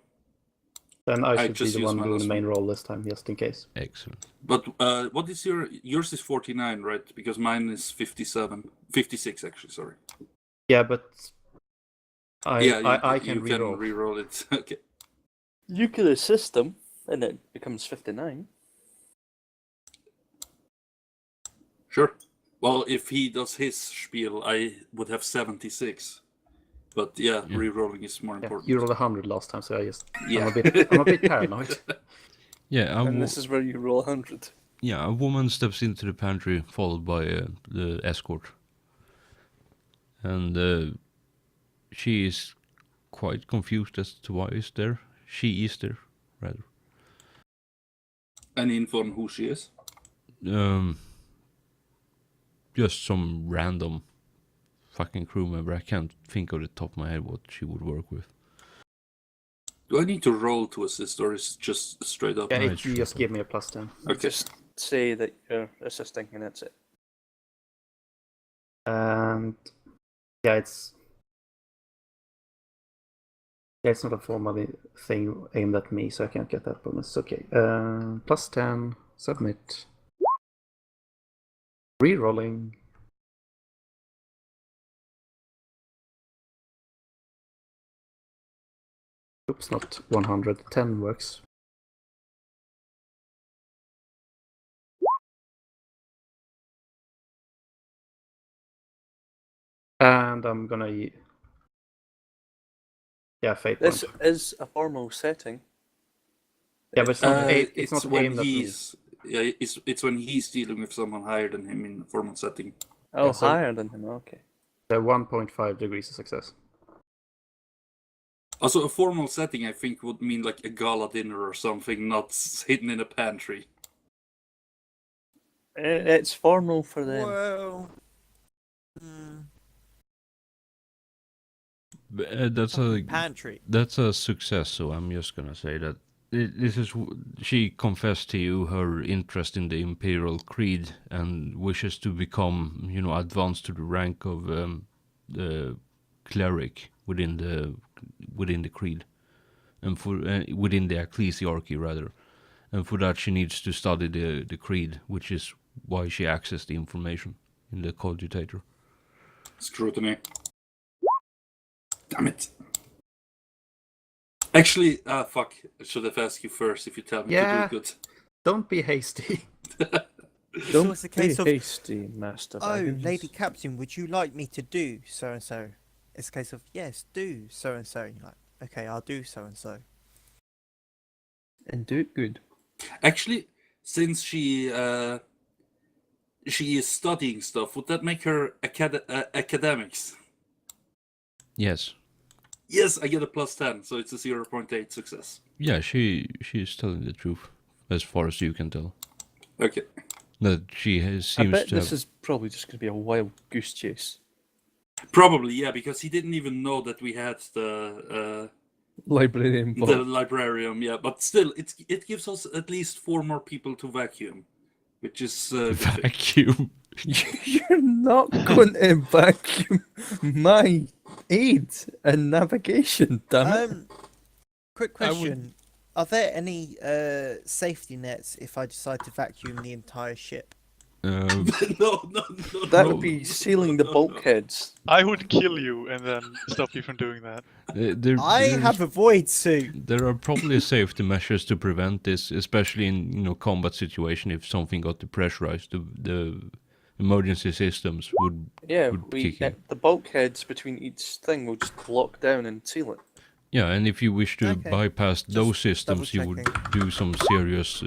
Speaker 1: Then I
Speaker 6: I
Speaker 1: should be
Speaker 6: just
Speaker 1: the
Speaker 6: used
Speaker 1: one
Speaker 6: my
Speaker 1: doing the
Speaker 6: last
Speaker 1: main
Speaker 6: one.
Speaker 1: roll this time, just in case.
Speaker 5: Excellent.
Speaker 6: But what is yours is 49, right? Because mine is 57. 56 actually, sorry.
Speaker 1: Yeah, but I
Speaker 6: you
Speaker 1: can
Speaker 6: can
Speaker 1: reroll.
Speaker 6: reroll it. Okay.
Speaker 3: You could assist him, and it becomes 59.
Speaker 6: Sure. Well, if he does his spiel, I would have 76. But yeah,
Speaker 5: Yeah.
Speaker 6: rerolling is more
Speaker 1: Yeah,
Speaker 6: important.
Speaker 1: you rolled 100 last time, so
Speaker 6: Yeah.
Speaker 1: I'm a bit paranoid.
Speaker 5: Yeah,
Speaker 3: And this is where you roll 100.
Speaker 5: yeah. A woman steps into the pantry, followed by the escort, and she is quite confused as to why is there. She is there, rather.
Speaker 6: Any info on who she is?
Speaker 5: Just some random fucking crew member. I can't think of the top of my head what she would work with.
Speaker 6: Do I need to roll to assist, or is it just straight up?
Speaker 1: Yeah,
Speaker 5: Right,
Speaker 1: if you
Speaker 5: sure.
Speaker 1: just give me a +10.
Speaker 6: Okay.
Speaker 3: Just say that you're assisting, and that's it.
Speaker 1: And yeah, it's not a formal thing aimed at me, so I can't get that bonus. Okay. +10, submit. Rerolling. Oops, not 100. 10 works. And I'm gonna... Yeah, fate point.
Speaker 3: This is a formal setting.
Speaker 1: Yeah, but it's not, it's
Speaker 6: It's
Speaker 1: not
Speaker 6: when
Speaker 1: aimed at me.
Speaker 6: he's it's when he's dealing with someone higher than him in a formal setting.
Speaker 3: Oh,
Speaker 1: Yeah, so-
Speaker 3: higher than him, okay.
Speaker 1: 1.5 degrees of success.
Speaker 6: Also, a formal setting I think would mean like a gala dinner or something, not hidden in a pantry.
Speaker 3: It's formal for them.
Speaker 4: Well,
Speaker 5: That's a
Speaker 4: pantry.
Speaker 5: that's a success. So I'm just gonna say that this is she confessed to you her interest in the Imperial Creed and wishes to become, advanced to the rank of the cleric within the creed, and for within the ecclesiarchy rather, and for that she needs to study the creed, which is why she accessed the information in the cogitator.
Speaker 6: Scrutiny. Damn it. Actually, fuck. I should have asked you first if you tell me
Speaker 1: Yeah.
Speaker 6: to do good.
Speaker 1: Don't be hasty.
Speaker 4: So it's a case of,
Speaker 3: hasty, Master.
Speaker 4: oh, Lady Captain, would you like me to do so and so? It's a case of, yes, do so and so. And you're like, okay, I'll do so and so.
Speaker 3: And do it good.
Speaker 6: Actually, since she is studying stuff, would that make her academics?
Speaker 5: Yes.
Speaker 6: Yes, I get a +10, so it's a 0.8 success.
Speaker 5: Yeah, she's telling the truth, as far as you can tell.
Speaker 6: Okay.
Speaker 5: That she
Speaker 3: I
Speaker 5: seems
Speaker 3: bet
Speaker 5: to
Speaker 3: this
Speaker 5: have.
Speaker 3: is probably just going to be a wild goose chase.
Speaker 6: Probably, yeah, because he didn't even know that we had the
Speaker 3: Librarian
Speaker 6: librarium, yeah. But still, it gives us at least 4 more people to vacuum, which is good thing.
Speaker 5: Vacuum.
Speaker 3: You're not going to vacuum my aid and navigation, damn it.
Speaker 4: Quick
Speaker 5: I would-
Speaker 4: question. Are there any safety nets if I decide to vacuum the entire ship?
Speaker 5: Uh,
Speaker 6: no.
Speaker 3: That
Speaker 6: no,
Speaker 3: would be
Speaker 6: no,
Speaker 3: sealing
Speaker 6: no,
Speaker 3: the
Speaker 6: no,
Speaker 3: bulkheads.
Speaker 2: I would kill you and then stop you from doing that.
Speaker 4: I have a void suit.
Speaker 5: There are probably safety measures to prevent this, especially in combat situation. If something got depressurized, the emergency systems would.
Speaker 3: Yeah,
Speaker 5: Would kick in.
Speaker 3: the bulkheads between each thing will just lock down and seal it.
Speaker 5: Yeah, and if you wish to
Speaker 4: Okay.
Speaker 5: bypass those systems, you would
Speaker 4: double-checking.
Speaker 5: do some serious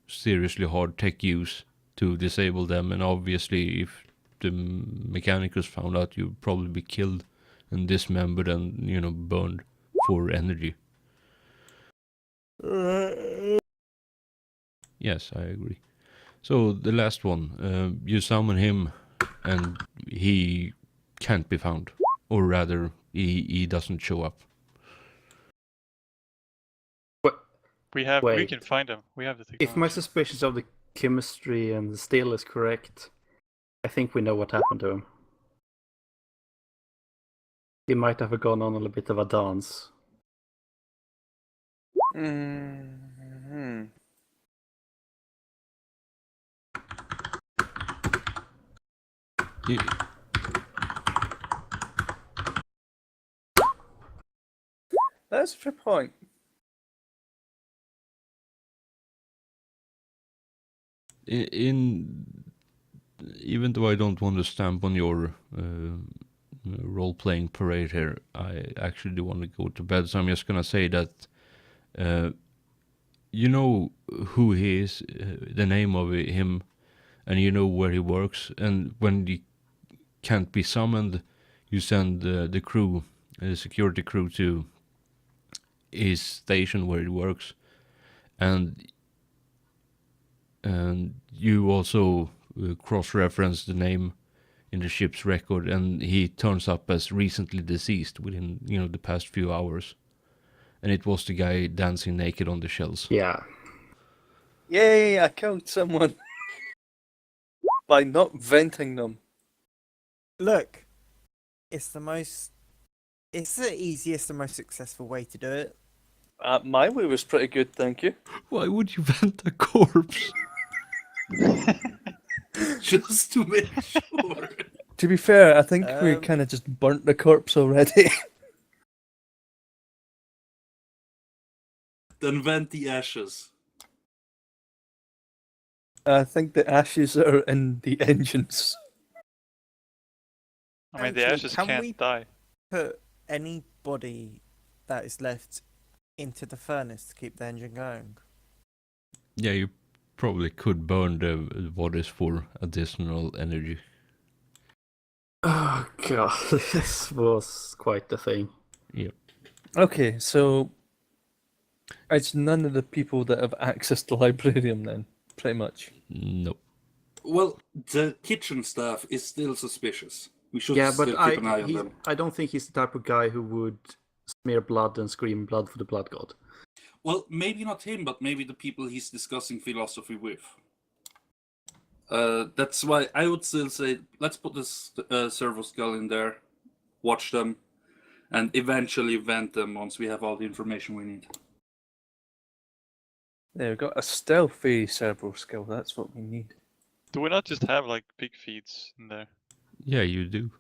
Speaker 5: seriously hard tech use to disable them. And obviously, if the Mechanicus found out, you'd probably be killed and dismembered and burned for energy. Yes, I agree. So the last one, you summon him, and he can't be found, or rather, he doesn't show up.
Speaker 2: We
Speaker 1: Wait.
Speaker 2: can find him. We have the technology.
Speaker 1: If my suspicions of the chemistry and the steel is correct, I think we know what happened to him. He might have gone on a little bit of a dance.
Speaker 3: Hmm.
Speaker 5: You-
Speaker 3: That's a fair point.
Speaker 5: in even though I don't want to stamp on your role-playing parade here, I actually do want to go to bed. So I'm just gonna say that you know who he is, the name of him, and you know where he works. And when he can't be summoned, you send the crew, the security crew, to his station where he works, and you also cross-reference the name in the ship's record, and he turns up as recently deceased within the past few hours, and it was the guy dancing naked on the shells.
Speaker 1: Yeah.
Speaker 3: Yay, I killed someone by not venting them.
Speaker 4: Look, it's the easiest and most successful way to do it.
Speaker 3: My way was pretty good, thank you.
Speaker 5: Why would you vent a corpse?
Speaker 6: Just to make sure.
Speaker 3: To be fair, I think we
Speaker 4: Um,
Speaker 3: kind of just burnt the corpse already.
Speaker 6: Then vent the ashes.
Speaker 3: I think the ashes are in the engines.
Speaker 2: I mean, the
Speaker 4: Actually,
Speaker 2: ashes
Speaker 4: can
Speaker 2: can't
Speaker 4: we-
Speaker 2: die.
Speaker 4: Put any body that is left into the furnace to keep the engine going.
Speaker 5: Yeah, you probably could burn the bodies for additional energy.
Speaker 1: Oh god, this was quite the thing.
Speaker 3: Okay, so it's none of the people that have access to Librarium then, pretty much.
Speaker 5: No.
Speaker 6: Well, the kitchen staff is still suspicious. We should
Speaker 1: Yeah,
Speaker 6: still
Speaker 1: but
Speaker 6: keep an eye on them.
Speaker 1: I don't think he's the type of guy who would smear blood and scream blood for the blood god.
Speaker 6: Well, maybe not him, but maybe the people he's discussing philosophy with. That's why I would still say let's put this servo skull in there, watch them, and eventually vent them once we have all the information we need.
Speaker 3: There, we've got a stealthy cerebral skill, that's what we need.
Speaker 2: Do we not just have like pig feeds in there?
Speaker 5: Yeah, you do.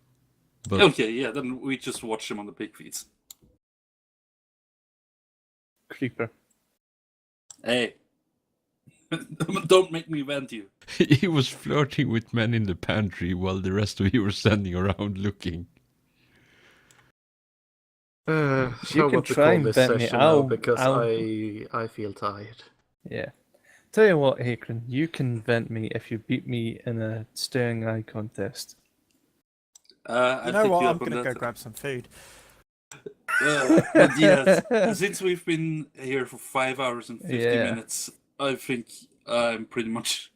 Speaker 5: But
Speaker 6: Okay, yeah, then we just watch them on the pig feeds.
Speaker 3: Creeper.
Speaker 6: Hey, don't make me vent you.
Speaker 5: he was flirting with men in the pantry while the rest of you were standing around looking.
Speaker 3: You
Speaker 1: How
Speaker 3: can
Speaker 1: about we
Speaker 3: try
Speaker 1: call
Speaker 3: and
Speaker 1: this
Speaker 3: vent me,
Speaker 1: session now,
Speaker 3: I'll-
Speaker 1: because
Speaker 3: I'll-
Speaker 1: I feel tired.
Speaker 3: Yeah. Tell you what, Hakron, you can vent me if you beat me in a staring eye contest.
Speaker 1: Uh,
Speaker 4: You know what? I'm gonna go grab some food.
Speaker 6: But yes, since we've been here for 5 hours and 50
Speaker 3: Yeah.
Speaker 6: minutes, I think I'm pretty much.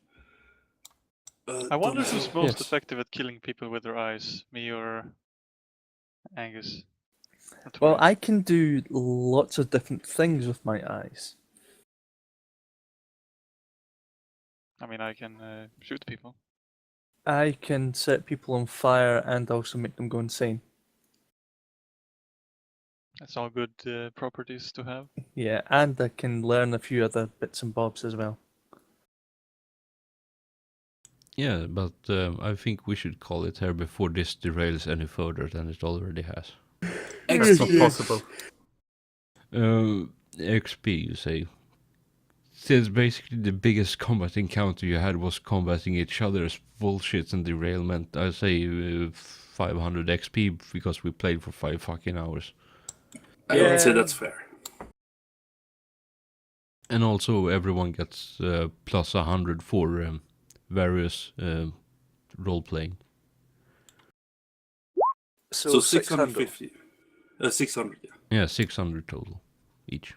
Speaker 2: I wonder
Speaker 6: done.
Speaker 2: who's most
Speaker 3: Yes.
Speaker 2: effective at killing people with their eyes, me or Angus. Or
Speaker 3: Well,
Speaker 2: Tori?
Speaker 3: I can do lots of different things with my eyes.
Speaker 2: I mean, I can shoot people.
Speaker 3: I can set people on fire and also make them go insane.
Speaker 2: That's all good properties to have.
Speaker 3: Yeah, and I can learn a few other bits and bobs as well.
Speaker 5: Yeah, but I think we should call it here before this derails any further than it already has.
Speaker 1: That's not possible.
Speaker 5: XP, you say. Since basically the biggest combat encounter you had was combating each other's bullshit and derailment, I say 500 XP because we played for 5 fucking hours.
Speaker 6: I would say
Speaker 3: Yeah.
Speaker 6: that's fair.
Speaker 5: And also everyone gets plus 100 for various role-playing.
Speaker 6: So 650. 600, yeah.
Speaker 5: Yeah, 600 total each.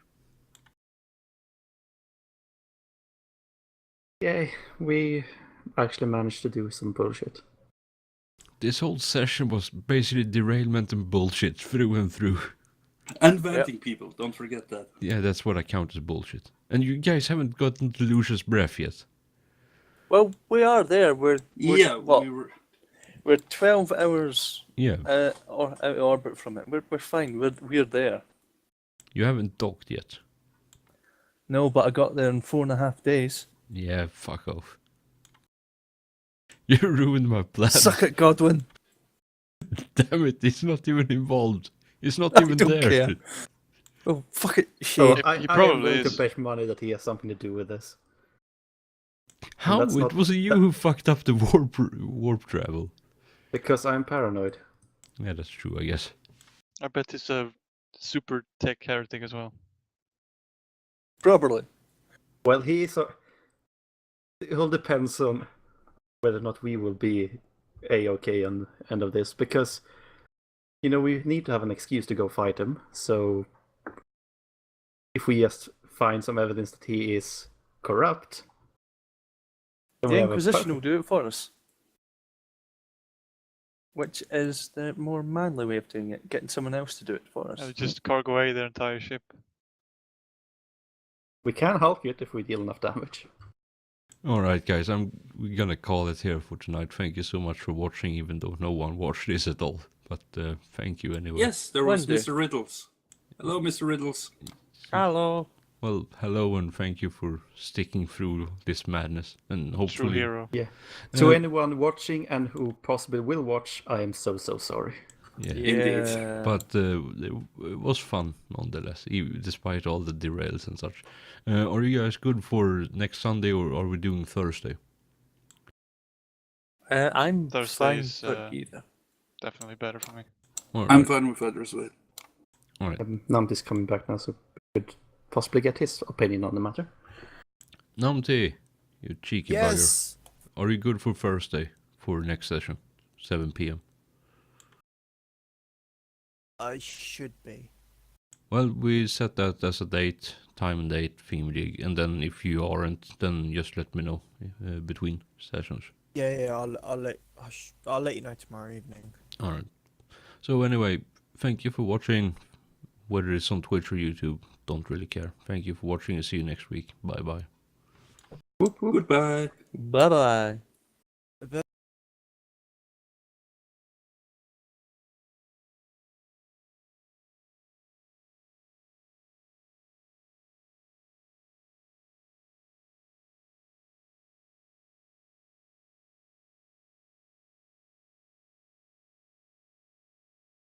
Speaker 1: Yay, we actually managed to do some bullshit.
Speaker 5: This whole session was basically derailment and bullshit through and through.
Speaker 6: And venting people, don't forget that.
Speaker 5: Yeah, that's what I count as bullshit. And you guys haven't gotten to Lucia's breath yet.
Speaker 3: Well, we are there. We're what?
Speaker 6: we were.
Speaker 3: We're 12 hours
Speaker 5: Yeah,
Speaker 3: or out of orbit from it. We're fine. We're there.
Speaker 5: you haven't docked yet.
Speaker 3: No, but I got there in 4.5 days.
Speaker 5: Yeah, fuck off. You ruined my plan.
Speaker 3: Suck it, Godwin.
Speaker 5: Damn it, he's not even involved. He's not
Speaker 3: I
Speaker 5: even
Speaker 3: don't
Speaker 5: there.
Speaker 3: care. Oh, fuck it,
Speaker 1: So
Speaker 3: shit.
Speaker 1: I
Speaker 2: he
Speaker 1: am
Speaker 2: probably
Speaker 1: willing to
Speaker 2: is.
Speaker 1: bet money that he has something to do with this.
Speaker 5: How?
Speaker 1: that's
Speaker 5: It
Speaker 1: not-
Speaker 5: was you who fucked up the warp travel.
Speaker 1: Because I'm paranoid.
Speaker 5: Yeah, that's true, I guess.
Speaker 2: I bet he's a super tech heretic as well.
Speaker 3: Probably.
Speaker 1: Well, it all depends on whether or not we will be A-okay on the end of this, because, you know, we need to have an excuse to go fight him, so if we just find some evidence that he is corrupt, then we
Speaker 3: The
Speaker 1: have a
Speaker 3: Inquisition will do it for us. Which is the more manly way of doing it, getting someone else to do it for us.
Speaker 2: I would just cargo away their entire ship.
Speaker 1: We can hulk it if we deal enough damage.
Speaker 5: Alright guys, we're gonna call it here for tonight. Thank you so much for watching, even though no one watched this at all. But thank you anyway.
Speaker 6: Yes, there was
Speaker 3: One day.
Speaker 6: Mr. Riddles. Hello, Mr. Riddles.
Speaker 3: Hello.
Speaker 5: Well, hello and thank you for sticking through this madness. And
Speaker 2: True
Speaker 5: hopefully...
Speaker 2: hero.
Speaker 1: To
Speaker 5: Uh,
Speaker 1: anyone watching and who possibly will watch, I am so sorry.
Speaker 5: Yeah.
Speaker 3: Yeah.
Speaker 5: But it was fun nonetheless, despite all the derails and such. Are you guys good for next Sunday, or are we doing Thursday?
Speaker 3: I'm
Speaker 2: Thursday
Speaker 3: fine
Speaker 2: is,
Speaker 3: for either.
Speaker 2: Definitely better for me.
Speaker 5: All
Speaker 6: I'm
Speaker 5: right.
Speaker 6: fine with either as well.
Speaker 5: All right.
Speaker 1: Namti's coming back now, so we could possibly get his opinion on the matter.
Speaker 5: Namti, you cheeky bugger.
Speaker 4: Yes.
Speaker 5: Are you good for Thursday for next session, 7 p.m?
Speaker 4: I should be.
Speaker 5: Well, we set that as a date, time and date, theme rig, and then if you aren't, then just let me know between sessions.
Speaker 4: Yeah. I'll let you know tomorrow evening.
Speaker 5: All right. So anyway, thank you for watching. Whether it's on Twitch or YouTube, don't really care. Thank you for watching and see you next week. Bye bye.
Speaker 1: Whoop, whoop.
Speaker 6: Goodbye.
Speaker 3: Bye bye.